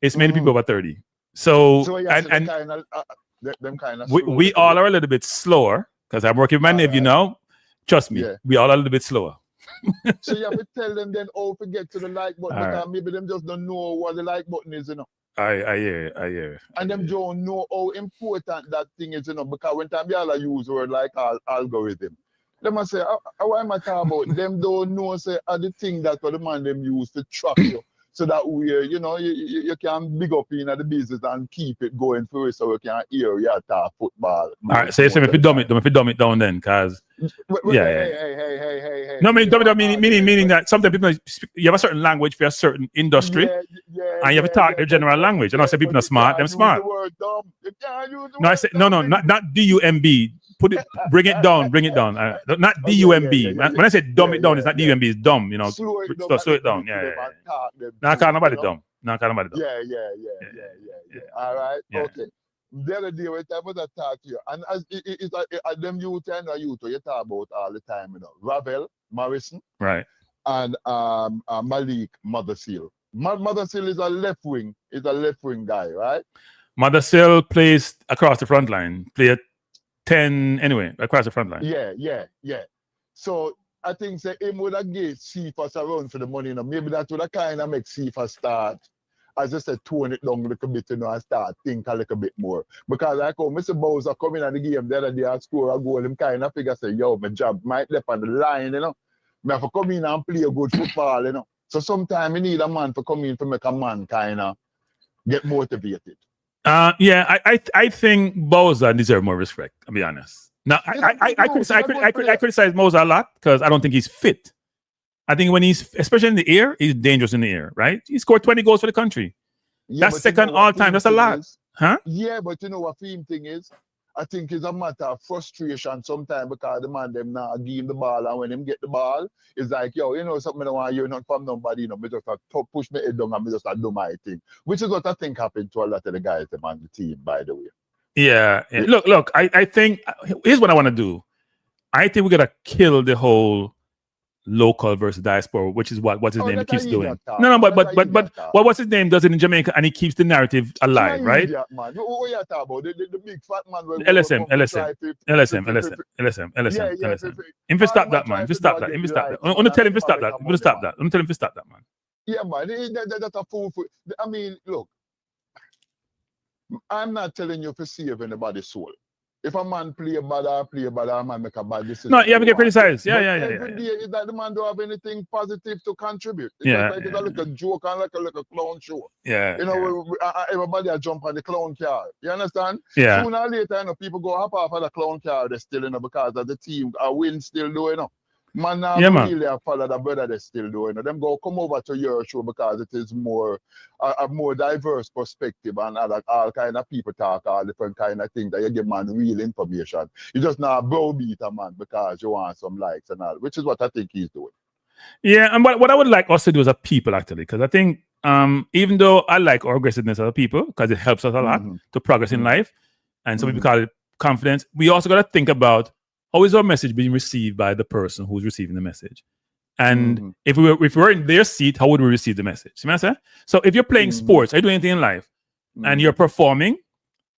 [SPEAKER 1] It's mainly people over 30. So and them kind of. We all are a little bit slower because I'm working with my nephew now. Trust me, we all are a little bit slower.
[SPEAKER 15] So you have to tell them then how to get to the like button because maybe them just don't know what the like button is,
[SPEAKER 1] I hear.
[SPEAKER 15] And them don't know how important that thing is, because when time y'all use word like algorithm, them must say, why am I talking about? Them don't know say the thing that the man them use to track you. So that way, you can big up in the business and keep it going for it so you can hear you talk football.
[SPEAKER 1] All right, so if you dumb it down then, because
[SPEAKER 15] Hey.
[SPEAKER 1] No, I mean dumb it down meaning that sometimes people you have a certain language for a certain industry, and you have to talk their general language. And I say people are smart, them smart. No, I say no, not DUMB. Bring it down. Not DUMB. When I say dumb it down, it's not DUMB, it's dumb, Slow it down. Yeah. Not call nobody dumb.
[SPEAKER 15] Yeah. All right. Yeah. Okay. The other day, when I was talking to you, and as them youth and you talk about all the time, Ravel, Morrison,
[SPEAKER 1] right,
[SPEAKER 15] and Malik Motherseal. Motherseal is a left wing guy, right?
[SPEAKER 1] Motherseal plays across the front line, play 10 anyway, across the front line.
[SPEAKER 15] Yeah. So I think say him would have gave Cephas a run for the money, maybe that would have kind of make Cephas start, as I said, tone it down a little bit, and start think a little bit more. Because like how Mr. Bowser come in at the game the other day and score a goal, him kind of figure say, yo, my job might left on the line, I have to come in and play a good football, So sometimes you need a man to come in to make a man kind of get motivated.
[SPEAKER 1] I think Bowser deserves more respect, I'll be honest. Now, I criticize Bowser a lot because I don't think he's fit. I think when especially in the air, he's dangerous in the air, right? He scored 20 goals for the country. That's second all time. That's a lot. Huh?
[SPEAKER 15] Yeah, but what the thing is? I think it's a matter of frustration sometimes because the man them not give him the ball, and when him get the ball, it's like, yo, something I don't want to hear not from nobody, me just push my head down and me just do my thing. Which is what I think happened to a lot of the guys on the team, by the way.
[SPEAKER 1] Yeah. Look, I think here's what I want to do. I think we gotta kill the whole local versus diaspora, which is what what's his name keeps doing.
[SPEAKER 15] Talk.
[SPEAKER 1] No, but what's his name does it in Jamaica, and he keeps the narrative alive, right?
[SPEAKER 15] Idiot, man. What you talk about? The big fat man.
[SPEAKER 1] LSM. Him to stop that, man. Him to stop that. I'm gonna tell him to stop that. I'm gonna stop that. I'm gonna tell him to stop that, man.
[SPEAKER 15] Yeah, man. That's a fool. I mean, look. I'm not telling you to save anybody's soul. If a man play bad, a man make a bad decision.
[SPEAKER 1] No, you have to get criticized. Yeah.
[SPEAKER 15] Every day is that the man don't have anything positive to contribute. It's like a little joke and like a little clown show.
[SPEAKER 1] Yeah.
[SPEAKER 15] You know, everybody jump on the clown car. You understand?
[SPEAKER 1] Yeah.
[SPEAKER 15] Sooner or later, you know, people go hop off of the clown car. They're still, you know, because of the team. A win still doing, you know. Man, really follow the brother they still doing. Them go come over to your show because it is more a more diverse perspective and all kind of people talk all different kind of things that you give man real information. You just not browbeat a man because you want some likes and all, which is what I think he's doing.
[SPEAKER 1] Yeah, and what I would like us to do as a people actually, because I think even though I like our aggressiveness as a people because it helps us a lot to progress in life, and some people call it confidence, we also got to think about how is our message being received by the person who's receiving the message? And if we were in their seat, how would we receive the message? See what I'm saying? So if you're playing sports, are you doing anything in life, and you're performing,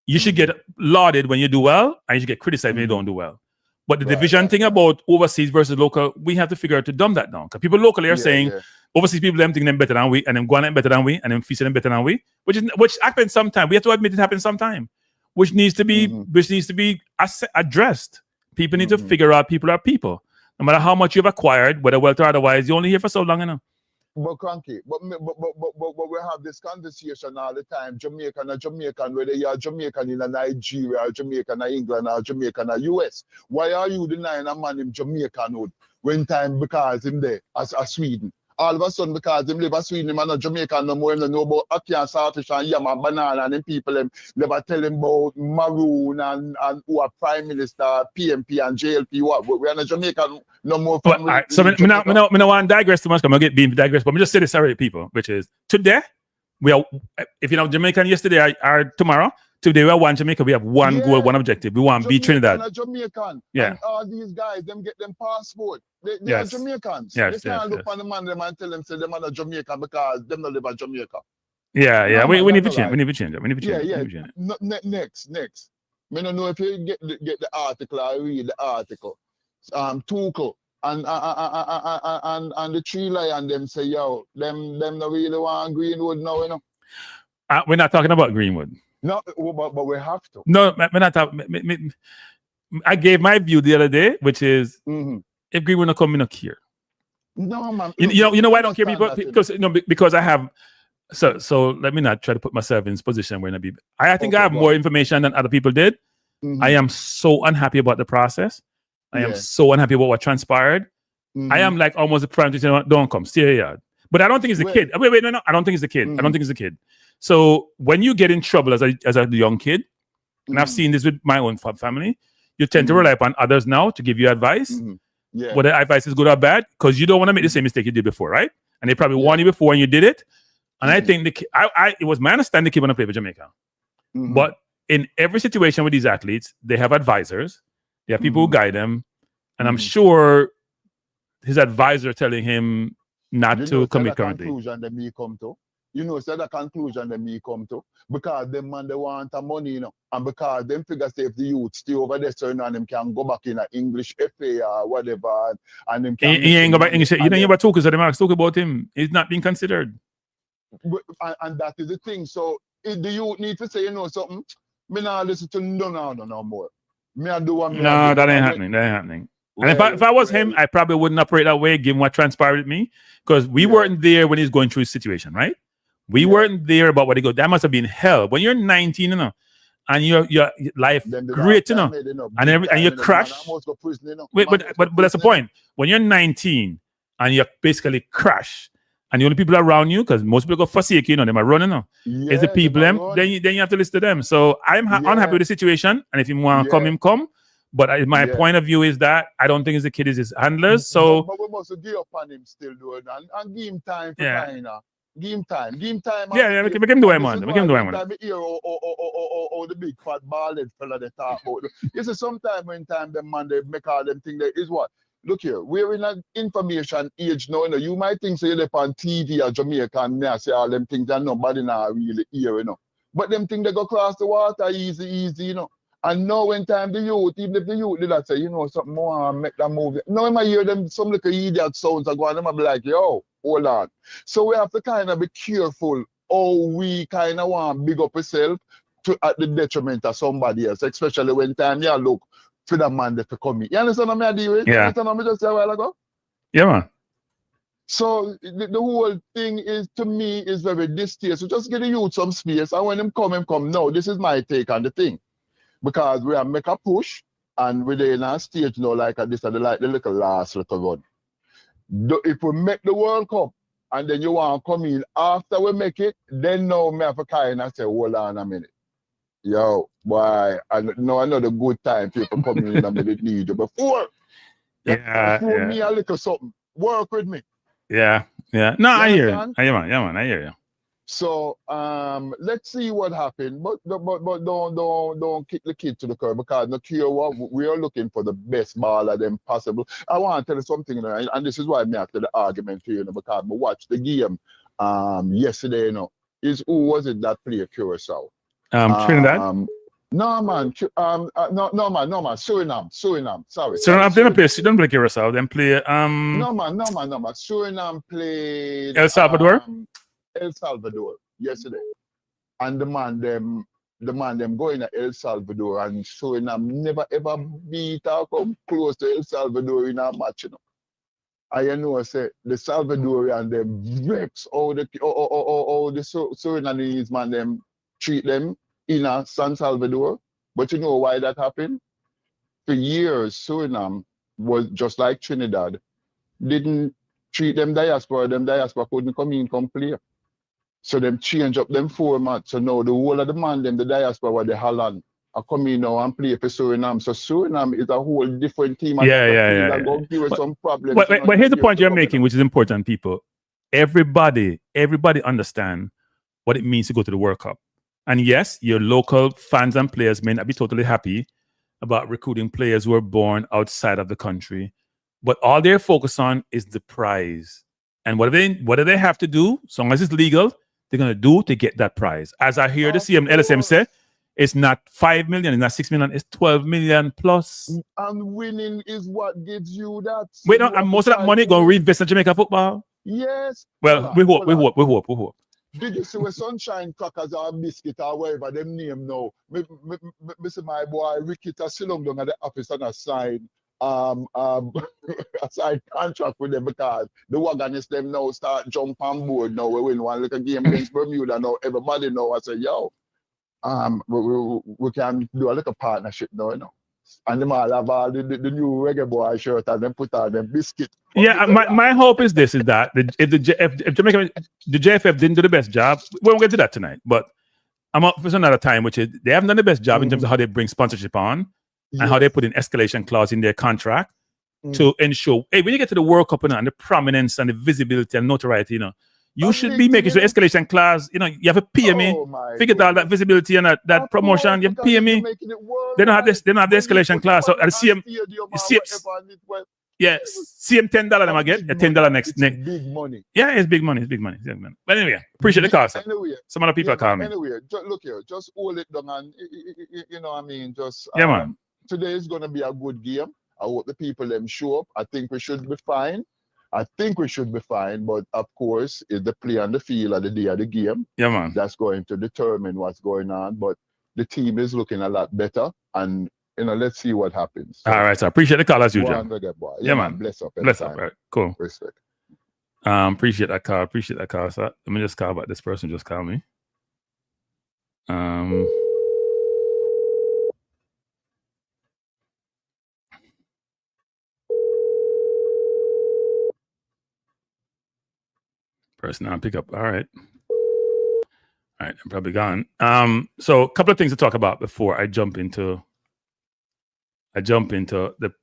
[SPEAKER 1] you should get lauded when you do well, and you should get criticized when you don't do well. But the division thing about overseas versus local, we have to figure out to dumb that down. Because people locally are saying overseas people them think them better than we, and them going better than we, and them feasting them better than we, which happens sometime. We have to admit it happens sometime, which needs to be addressed. People need to figure out people are people. No matter how much you've acquired, whether wealth or otherwise, you're only here for so long enough.
[SPEAKER 15] But Cranky, but we have this conversation all the time. Jamaican, whether you're Jamaican in Nigeria, or Jamaican in England, or Jamaican in US. Why are you denying a man in Jamaicanhood when time because him there as Sweden? All of a sudden, because him live in Sweden, him not Jamaican no more, him don't know about ackee and saltfish and yam and banana, and them people them never tell him about Maroon and who are Prime Minister, PMP and JLP. What? We are not Jamaican no more.
[SPEAKER 1] But, all right, so I don't want to digress too much, because I'm going to get being digress, but I'm just say this already, people, which is today, we are, if you know Jamaican yesterday or tomorrow, today we are one Jamaica, we have one goal, one objective. We want to beat Trinidad.
[SPEAKER 15] Jamaican.
[SPEAKER 1] Yeah.
[SPEAKER 15] And all these guys, them get them passport. They are Jamaicans.
[SPEAKER 1] Yes,
[SPEAKER 15] they can't look on the man them and tell them say them are not Jamaican because them don't live in Jamaica.
[SPEAKER 1] Yeah. We need to change. We need to change
[SPEAKER 15] it. Next. I don't know if you get the article or read the article. Tuchel and the Tree Lion them say, yo, them not really want Greenwood now, you know.
[SPEAKER 1] We're not talking about Greenwood.
[SPEAKER 15] No, but we have to.
[SPEAKER 1] No, we're not talking. I gave my view the other day, which is if Greenwood not come, we not care.
[SPEAKER 15] No, man.
[SPEAKER 1] You know why I don't care, people? Because I have. So let me not try to put myself in this position where I think I have more information than other people did. I am so unhappy about the process. I am so unhappy about what transpired. I am like almost a prime to say, don't come, stay here. But I don't think it's the kid. Wait, no, I don't think it's the kid. I don't think it's the kid. So when you get in trouble as a young kid, and I've seen this with my own family, you tend to rely upon others now to give you advice. Whether advice is good or bad, because you don't want to make the same mistake you did before, right? And they probably warned you before and you did it. And I think it was my understanding the kid want to play for Jamaica. But in every situation with these athletes, they have advisors. They have people who guide them. And I'm sure his advisor telling him not to commit currently.
[SPEAKER 15] You know, so the conclusion that me come to, because them man they want the money, you know, and because them figure say if the youth stay over there, so and them can go back in a English FA or whatever, and them can.
[SPEAKER 1] He ain't go back English. You know, you talk about him. He's not being considered.
[SPEAKER 15] And that is the thing. So if the youth need to say, you know, something, me not listen to no more. Me I do what me.
[SPEAKER 1] No, that ain't happening. That ain't happening. And if I was him, I probably wouldn't operate that way, given what transpired with me, because we weren't there when he's going through his situation, right? We weren't there about what he got. That must have been hell. When you're 19, you know, and your life great, you know, and you crash. Wait, but that's the point. When you're 19 and you basically crash, and the only people around you, because most people go forsake you know, them are running now. Is the people then you have to listen to them. So I'm unhappy with the situation, and if you want to come. But my point of view is that I don't think it's the kid, it's his handlers. So
[SPEAKER 15] but we must give up on him still doing and give him time for Give him time.
[SPEAKER 1] Yeah, make him do it, man. Make him do it, man.
[SPEAKER 15] Or the big fat bald fella they talk about. You see, sometimes when time them man they make all them thing there is what? look here, we're in an information age now. You know, you might think so you're on TV or Jamaica and me say all them things that nobody now really hear, you know. But them things they go across the water easy, you know. And now when time the youth, even if the youth did that say, you know, something more and make that move. Now when I hear them, some little idiot sounds are going, them I be like, yo, hold on. So we have to kind of be careful how we kind of want to big up ourselves at the detriment of somebody else, especially when time you look for the man that to come in. You understand what I deal with?
[SPEAKER 1] Yeah.
[SPEAKER 15] You understand what I just said a while ago?
[SPEAKER 1] Yeah, man.
[SPEAKER 15] So the whole thing is, to me, is very distasteful. So just give the youth some space, and when them come. No, this is my take on the thing. Because we are make a push, and we're in a stage now like this, and like the little last little run. If we make the World Cup, and then you want to come in after we make it, then now me have to kind of say, hold on a minute. Yo, boy, I know another good time people coming in and need you before. Before me a little something. Work with me.
[SPEAKER 1] Yeah. No, I hear you. Yeah, man, I hear you.
[SPEAKER 15] So let's see what happens. But don't kick the kid to the curb, because no care what, we are looking for the best ball of them possible. I want to tell you something, you know, and this is why I after the argument here, you know, because I watched the game yesterday, you know. Who was it that played Curacao?
[SPEAKER 1] Trinidad?
[SPEAKER 15] No man, Suriname. Sorry.
[SPEAKER 1] Suriname didn't play Curacao. Then play
[SPEAKER 15] No man. Suriname played
[SPEAKER 1] El Salvador.
[SPEAKER 15] El Salvador yesterday, and the man them going to El Salvador, and Suriname never ever beat or come close to El Salvador in a match, you know. I know I say the Salvadorian them vex all the Surinamese man them treat them in San Salvador. But you know why that happened? For years, Suriname was just like Trinidad, didn't treat them diaspora. Them diaspora couldn't come in, come play. So them change up them format. So now the whole of the man, them the diaspora were the Holland are coming now and play for Suriname. So Suriname is a whole different team. And
[SPEAKER 1] Yeah.
[SPEAKER 15] Going to give us some problems.
[SPEAKER 1] But here's the point you're making, which is important, people. Everybody understand what it means to go to the World Cup. And yes, your local fans and players may not be totally happy about recruiting players who are born outside of the country, but all they're focused on is the prize. And what do they have to do, as long as it's legal, they're going to do to get that prize. As I hear the LSM say, it's not 5 million, it's not 6 million, it's 12 million plus.
[SPEAKER 15] And winning is what gives you that.
[SPEAKER 1] Wait, no, and most of that money going to reinvest in Jamaica football?
[SPEAKER 15] Yes.
[SPEAKER 1] Well, we hope.
[SPEAKER 15] Did you see where Sunshine Crackers or Biscuit or whatever them name now? Me see my boy Ricky Tassilong down at the office and assign aside contract with them, because the Wagonists them now start jump on board now. We win one little game against Bermuda now. Everybody know I say, yo, we can do a little partnership now, you know. And them all have all the new Reggae Boy shirt and then put on them biscuit.
[SPEAKER 1] Yeah, my hope is this, is that if Jamaica, the JFF didn't do the best job, we won't get to that tonight, but I'm up for another time, which is they haven't done the best job in terms of how they bring sponsorship on and how they put in escalation clause in their contract to ensure, hey, when you get to the World Cup and the prominence and the visibility and notoriety, you know, you should be making sure escalation clause, you know, you have to pay me, figure out that visibility and that promotion, you have to pay me. They don't have this, they don't have the escalation clause. So at the CM, CM $10 them I get, $10 next.
[SPEAKER 15] Big money.
[SPEAKER 1] Yeah, it's big money. But anyway, appreciate the call, sir.
[SPEAKER 15] Anyway,
[SPEAKER 1] some other people call me.
[SPEAKER 15] Anyway, look here, just hold it down and you know what I mean, just
[SPEAKER 1] man.
[SPEAKER 15] Today is gonna be a good game. I hope the people them show up. I think we should be fine. But of course, it's the play on the field at the day of the game.
[SPEAKER 1] Yeah, man.
[SPEAKER 15] That's going to determine what's going on. But the team is looking a lot better, and you know, let's see what happens.
[SPEAKER 1] So, all right, so appreciate the call as usual.
[SPEAKER 15] Yeah, man. Bless up.
[SPEAKER 1] All right, cool.
[SPEAKER 15] Respect.
[SPEAKER 1] Appreciate that call, sir. Let me just call back. This person just called me. Person on pick up. All right, I'm probably gone. So a couple of things to talk about before I jump into the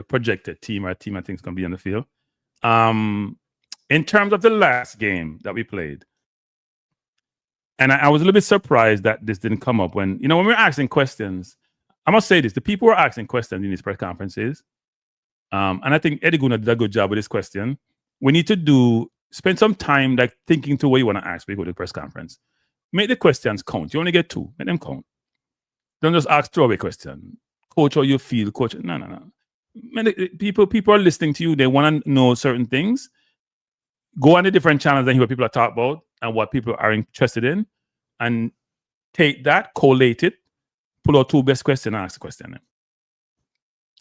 [SPEAKER 1] projected team. Our team I think is going to be on the field. In terms of the last game that we played, and I was a little bit surprised that this didn't come up when we were asking questions. I must say this: the people who are asking questions in these press conferences And I think Eddie Guna did a good job with this question. We need to spend some time like thinking through what you want to ask when you go to the press conference. Make the questions count. You only get 2. Make them count. Don't just ask throwaway question. Coach, how you feel? Coach, no. People are listening to you. They want to know certain things. Go on the different channels and hear what people are talking about and what people are interested in, and take that, collate it, pull out 2 best questions and ask the question.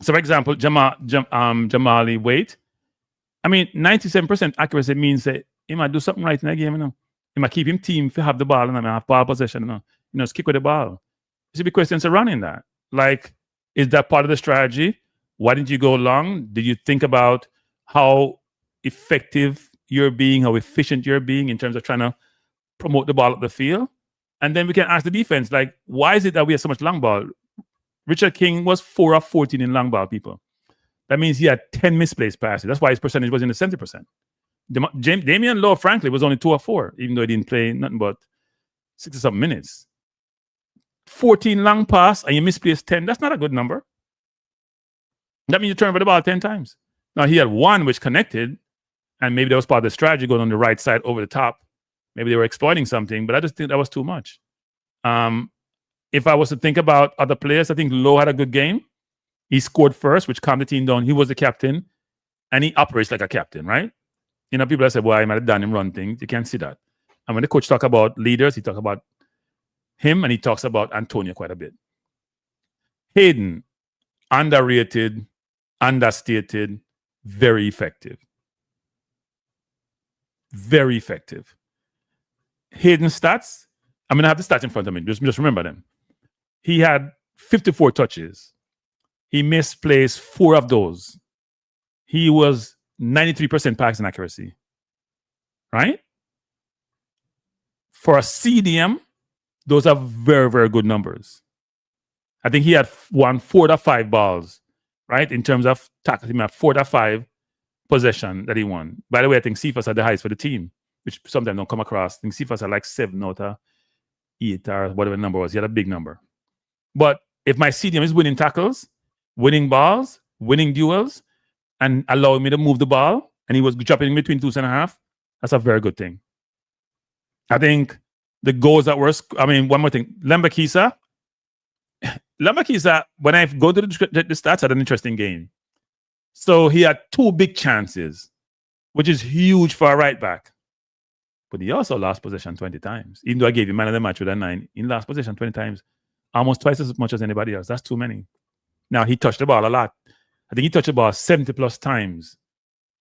[SPEAKER 1] So, for example, Jamali Wait. I mean, 97% accuracy means that he might do something right in that game. He might keep him team if you have the ball and have ball possession. Just kick with the ball. There should be questions surrounding that. Like, is that part of the strategy? Why didn't you go long? Did you think about how effective you're being, how efficient you're being in terms of trying to promote the ball up the field? And then we can ask the defense, like, why is it that we have so much long ball? Richard King was 4 of 14 in long ball, people. That means he had 10 misplaced passes. That's why his percentage was in the 70%. Damian Lowe, frankly, was only 2 of 4, even though he didn't play nothing but 60-something minutes. 14 long pass and you misplaced 10. That's not a good number. That means you turn over the ball 10 times. Now, he had 1 which connected, and maybe that was part of the strategy going on the right side over the top. Maybe they were exploiting something, but I just think that was too much. If I was to think about other players, I think Lowe had a good game. He scored first, which calmed the team down. He was the captain, and he operates like a captain, right? People that say, well, I might have done him run things. You can't see that. And when the coach talks about leaders, he talks about him, and he talks about Antonio quite a bit. Hayden, underrated, understated, very effective. Very effective. Hayden's stats, I'm going to have the stats in front of me. Just remember them. He had 54 touches. He misplaced 4 of those. He was 93% passing accuracy. Right? For a CDM, those are very, very good numbers. I think he had won 4 out of 5 balls, right? In terms of tackles, he had 4 out of 5 possession that he won. By the way, I think Cephas had the highest for the team, which sometimes don't come across. I think Cephas had like 7 out of 8 or whatever the number was. He had a big number. But if my CDM is winning tackles, winning balls, winning duels, and allowing me to move the ball, and he was dropping in between 2.5, that's a very good thing. I think the goals that were, one more thing. Lembakisa, when I go to the stats, had an interesting game. So he had 2 big chances, which is huge for a right back. But he also lost possession 20 times. Even though I gave him man of the match with a 9, he lost possession 20 times, almost twice as much as anybody else. That's too many. Now, he touched the ball a lot. I think he touched the ball 70+ times,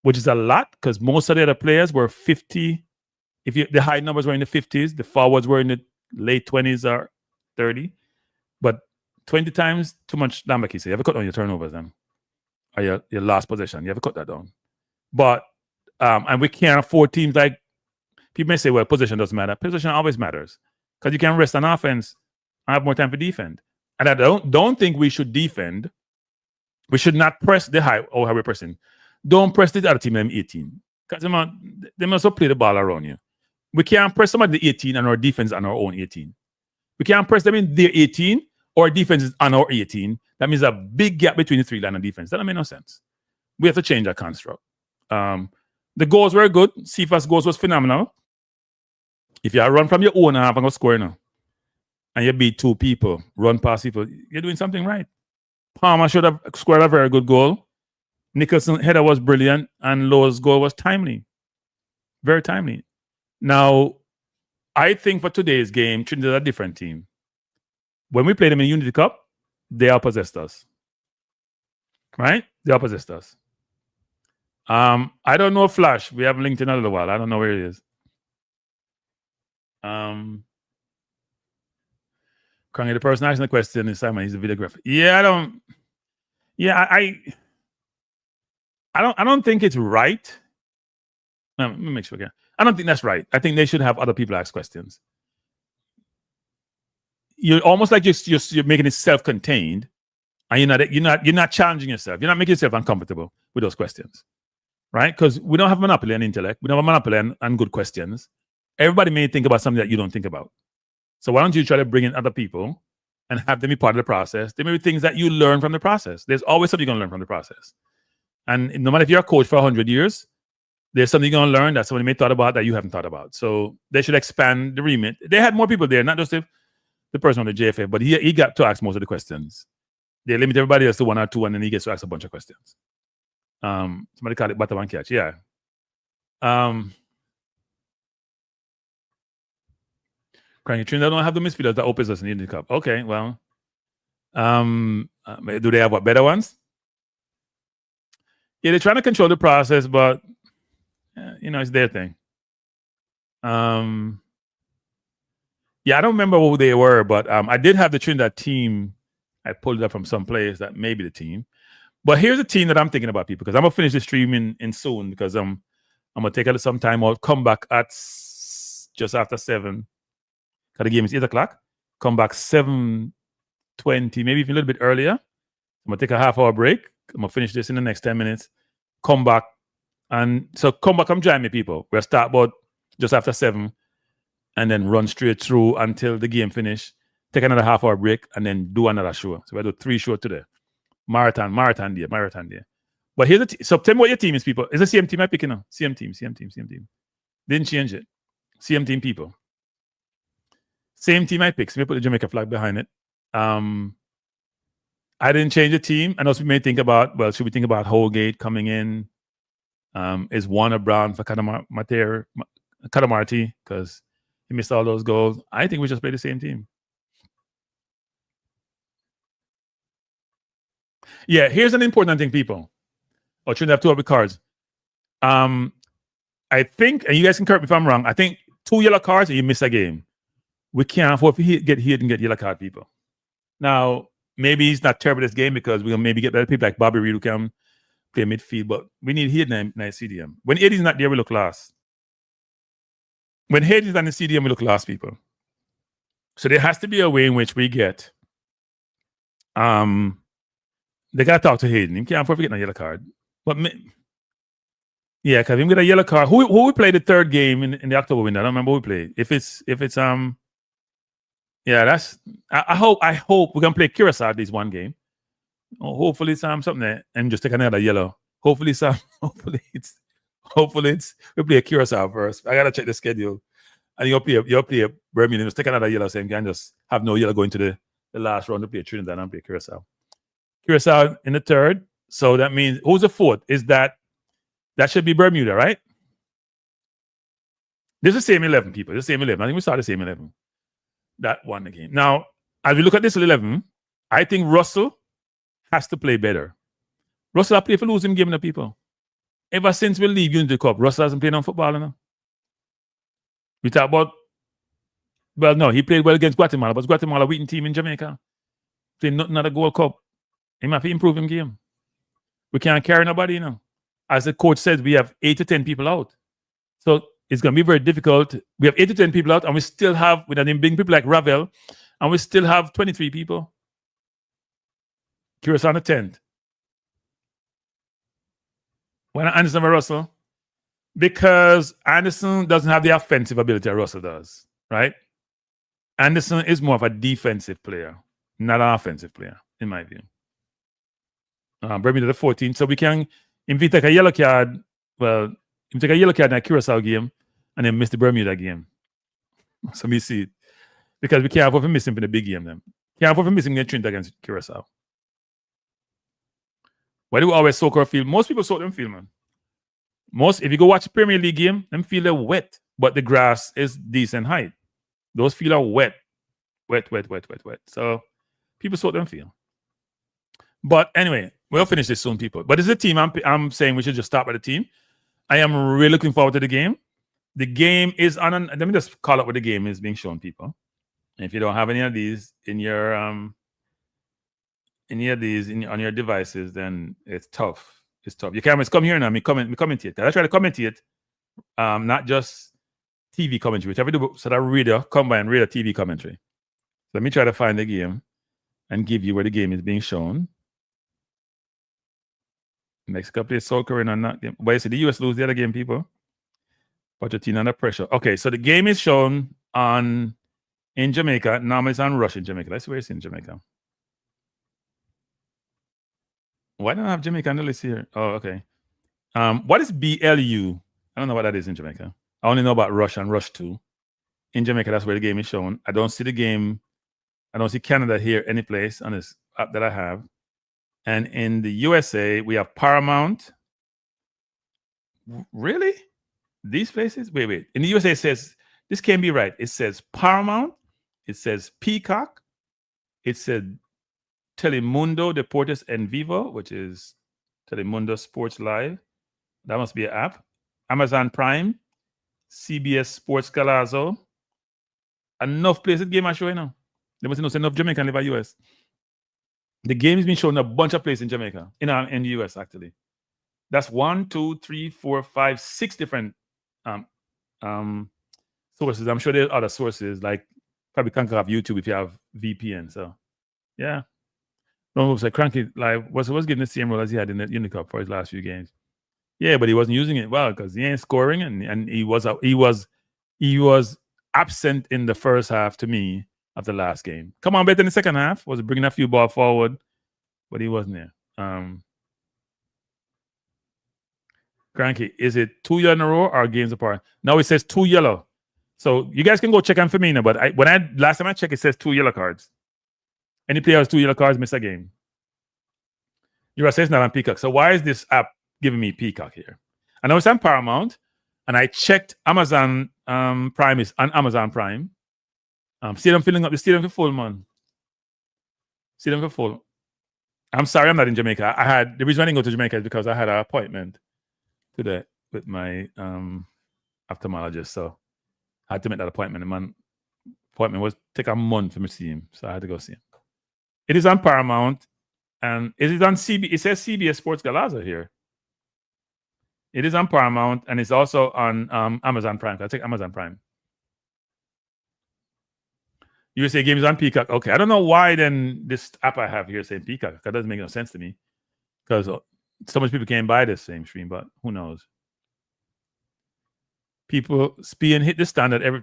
[SPEAKER 1] which is a lot because most of the other players were 50. The high numbers were in the 50s, the forwards were in the late 20s or 30. But 20 times, too much Lambaki. So you have to cut down your turnovers then. Or your last possession. You have to cut that down. But, and we can't afford teams like, people may say, well, possession doesn't matter. Possession always matters because you can rest on offense and have more time for defend. And I don't think we should defend. We should not press the high or how we're pressing. Don't press the other team in 18 because they must play the ball around you. We can't press somebody the 18 and our defense on our own 18. We can't press them in their 18 or defense is on our 18. That means a big gap between the 3 line and defense. That doesn't make no sense. We have to change that construct. The goals were good. Cephas' goals was phenomenal. If you run from your own half and go score now, and you beat 2 people, run past people, you're doing something right. Palmer should have scored a very good goal. Nicholson's header was brilliant, and Lowe's goal was timely. Very timely. Now, I think for today's game, Trinidad is a different team. When we played them in Unity Cup, they outpossessed us. Right? They outpossessed us. I don't know Flash. We haven't linked in a little while. I don't know where he is. Currently, the person asking the question is Simon. He's a videographer. I don't think it's right. Let me make sure again. I don't think that's right. I think they should have other people ask questions. You're almost like you're making it self-contained, and you're not challenging yourself. You're not making yourself uncomfortable with those questions, right? Because we don't have a monopoly on intellect. We don't have a monopoly on good questions. Everybody may think about something that you don't think about. So why don't you try to bring in other people and have them be part of the process? There may be things that you learn from the process. There's always something you're going to learn from the process. And no matter if you're a coach for 100 years, there's something you're going to learn that somebody may thought about that you haven't thought about. So they should expand the remit. They had more people there, not just the person on the JFF, but he got to ask most of the questions. They limit everybody else to 1 or 2, and then he gets to ask a bunch of questions. Somebody called it bottom and catch. Yeah. Cranky Trinidad don't have the midfielders that opens us in the cup. Okay, well. Do they have what, better ones? Yeah, they're trying to control the process, but it's their thing. Yeah, I don't remember who they were, but I did have the Trinidad team. I pulled it up from some place that may be the team. But here's a team that I'm thinking about, people, because I'm gonna finish the stream in soon, because I'm gonna take some time out, come back at just after 7. Because the game is 8 o'clock. Come back 7:20, maybe even a little bit earlier. I'm gonna take a half-hour break. I'm gonna finish this in the next 10 minutes. Come back, come join me, people. We'll start about just after 7, and then run straight through until the game finish. Take another half-hour break, and then do another show. So we'll do 3 shows today. Marathon day. But here's so tell me what your team is, people. It's the same team I pick now. Same team. Didn't change it. Same team, people. Same team I picked. So we put the Jamaica flag behind it. I didn't change the team. I know some may think about, well, should we think about Holgate coming in? Is Warner Brown for Cadamarti because he missed all those goals? I think we just play the same team. Yeah, here's an important thing, people. Oh, shouldn't have 2 of the cards. I think, and you guys can correct me if I'm wrong, I think 2 yellow cards and you miss a game. We can't afford to get hit and get yellow card, people. Now, maybe it's not terrible this game because we'll maybe get better people like Bobby Reed who can play midfield, but we need hit in the CDM. When Eddie's not there, we look lost. When Eddie's on the CDM, we look lost, people. So there has to be a way in which we get they gotta talk to Hayden. He can't afford to get a yellow card. But yeah, because him get a yellow card. Who we played the 3rd game in the October window? I don't remember who we played. If it's yeah, that's I hope we're gonna play Curacao this one game. Oh, hopefully it's something there and just take another yellow. Hopefully it's we play Curacao first. I gotta check the schedule. And you'll play Bermuda, just take another yellow, same game, just have no yellow going to the last round to play Trinidad and play Curacao. Curacao in the 3rd. So that means who's the 4th? Is that should be Bermuda, right? This is the same 11, people. This is the same 11. I think we saw the same 11. That won the game. Now, as we look at this 11, I think Russell has to play better. Russell has played for losing game to people. Ever since we leave Unity Cup, Russell hasn't played on football now. We talk about, well, no, he played well against Guatemala, but Guatemala beating team in Jamaica. Playing nothing at the Gold Cup. He might be improving game. We can't carry nobody, As the coach says, we have 8 to 10 people out. So it's going to be very difficult. We have 8 to 10 people out, and we still have, with them being people like Ravel, and we still have 23 people. Curacao on the 10th. Why not Anderson or Russell? Because Anderson doesn't have the offensive ability that Russell does, right? Anderson is more of a defensive player, not an offensive player, in my view. Bermuda the 14th, so we can, if we take a yellow card, well, if we take a yellow card in a Curacao game and then miss the Bermuda game. So we see it. Because we can't afford to miss him for the big game then. Can't afford to miss him in Trinidad against Curacao. Why do we always soak our field? Most people soak them field, man. If you go watch a Premier League game, them field are wet, but the grass is decent height. Those field are wet. Wet. So people soak them field. But anyway, we'll finish this soon, people. But it's a team. I'm saying we should just start by the team. I am really looking forward to the game. The game is on. Let me just call out what the game is being shown, people. And if you don't have any of these on your devices, then it's tough. It's tough. Your cameras come here now. Me commentate. I try to commentate, not just TV commentary. Whichever do so that reader combine reader TV commentary. So let me try to find the game and give you where the game is being shown. Mexico plays South Korea in that game. But you see, the US lose the other game, people. Pochettino under pressure. Okay, so the game is shown in Jamaica. Normally it's on Rush in Jamaica. Let's see where it's in Jamaica. Why don't I have Jamaica on the list here? Oh, okay. What is BLU? I don't know what that is in Jamaica. I only know about Rush and Rush 2. In Jamaica, that's where the game is shown. I don't see the game. I don't see Canada here any place on this app that I have. And in the USA, we have Paramount. Really? These places? Wait. In the USA, it says, this can't be right. It says Paramount. It says Peacock. It said Telemundo Deportes en Vivo, which is Telemundo Sports Live. That must be an app. Amazon Prime. CBS Sports Galazo. Enough places game are showing now. There must be enough Jamaican live in the US. The game has been shown a bunch of places in Jamaica, in the US actually. That's 1, 2, 3, 4, 5, 6 different sources. I'm sure there are other sources, like probably can't have YouTube if you have VPN. So yeah. No, was like Cranky Live was getting the same role as he had in the Unicup for his last few games. Yeah, but he wasn't using it well because he ain't scoring, and he was absent in the first half to me of the last game. Come on, better in the second half. Was bringing a few ball forward, but he wasn't there. Cranky, is it 2 yellow in a row or games apart? No, it says 2 yellow. So you guys can go check on for me now. But last time I checked, it says 2 yellow cards. Any player has 2 yellow cards, miss a game. You're saying it's not on Peacock. So why is this app giving me Peacock here? I know it's on Paramount, and I checked Amazon Prime is on Amazon Prime. See them filling up the stadium for full, man. See them for full. I'm sorry, I'm not in Jamaica. The reason I didn't go to Jamaica is because I had an appointment today with my ophthalmologist. So I had to make that appointment. The appointment was take a month for me to see him. So I had to go see him. It is on Paramount, and it is on CB. It says CBS Sports Galaza here. It is on Paramount, and it's also on Amazon Prime. I take Amazon Prime. USA Games on Peacock. Okay, I don't know why then this app I have here saying Peacock. That doesn't make no sense to me because so much people can't buy this same stream, but who knows? People Speed hit the standard every.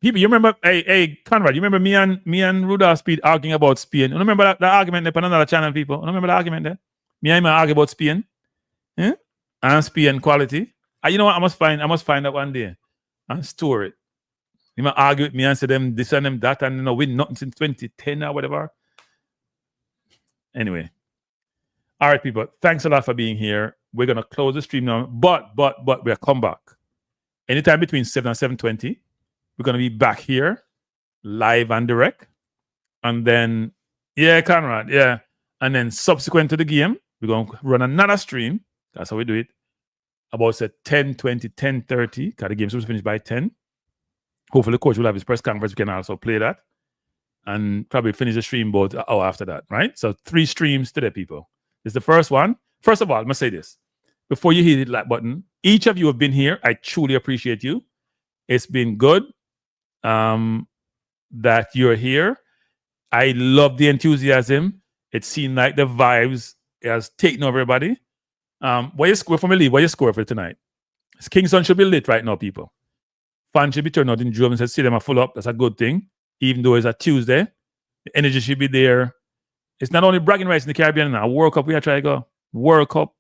[SPEAKER 1] People, you remember? Hey, Conrad, you remember me and Rudolph Speed arguing about Spain? You remember that argument there on another channel, people? You remember the argument there? Me and him argue about Spain, and Spain quality. You know what? I must find that one day and store it. You might argue with me and say them this and them that, and win nothing since 2010 or whatever. Anyway, all right, people. Thanks a lot for being here. We're gonna close the stream now, but we'll come back anytime between 7 and 7:20. We're going to be back here, live and direct. And then, Conrad, And then subsequent to the game, we're going to run another stream. That's how we do it. About 10:20, 10:30, because the game's supposed to finish by 10. Hopefully the coach will have his press conference. We can also play that. And probably finish the stream about an hour after that, right? So 3 streams today, people. This is the first one. First of all, I must say this. Before you hit the like button, each of you have been here. I truly appreciate you. It's been good. That you're here. I love the enthusiasm. It seemed like the vibes has taken over everybody. What you score for me, Lee? What you score for tonight? Kingston should be lit right now, people. Fans should be turned out in drums and see them are full up. That's a good thing. Even though it's a Tuesday, the energy should be there. It's not only bragging rights in the Caribbean now. World Cup, we are trying to go. World Cup.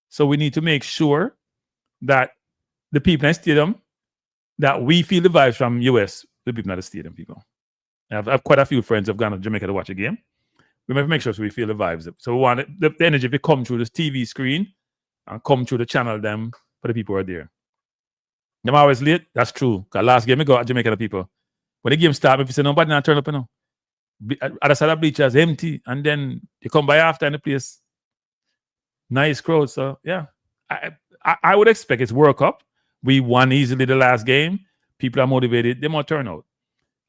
[SPEAKER 1] So we need to make sure that the people in the stadium, that we feel the vibes from US, the people at the stadium, people. I have quite a few friends who have gone to Jamaica to watch a game. We have to make sure we feel the vibes. So we want the energy to come through this TV screen and come through the channel them for the people who are there. Them always late, that's true. Because last game we got Jamaica the people. When the game starts, if you say nobody not turn up, other side of bleachers empty, and then you come by after and the place nice crowd. So yeah. I would expect it's World Cup. We won easily the last game. People are motivated. They more turn out.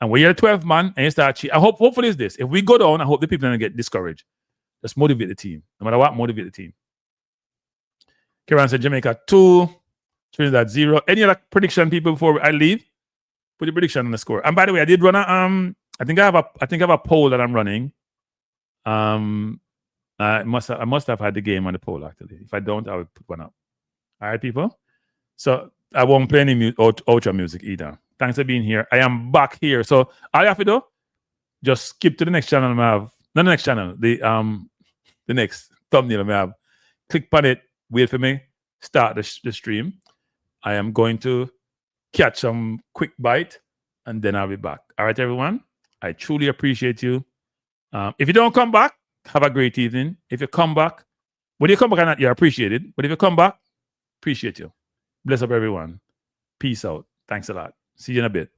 [SPEAKER 1] And when you're a 12 man and you start cheating, hopefully it's this. If we go down, I hope the people don't get discouraged. Just motivate the team. No matter what, motivate the team. Kieran said Jamaica 2, Trinidad 0. Any other prediction, people, before I leave? Put the prediction on the score. And by the way, I did run I think I have a poll that I'm running. I must have had the game on the poll actually. If I don't, I will put one up. All right, people. So I won't play any outro music either. Thanks for being here. I am back here. So all you have to do, just skip to the next channel. Not the next channel. The next thumbnail I have. Click on it. Wait for me. Start the stream. I am going to catch some quick bite, and then I'll be back. All right, everyone. I truly appreciate you. If you don't come back, have a great evening. If you come back, when you come back or not, you're appreciated. But if you come back, appreciate you. Bless up, everyone. Peace out. Thanks a lot. See you in a bit.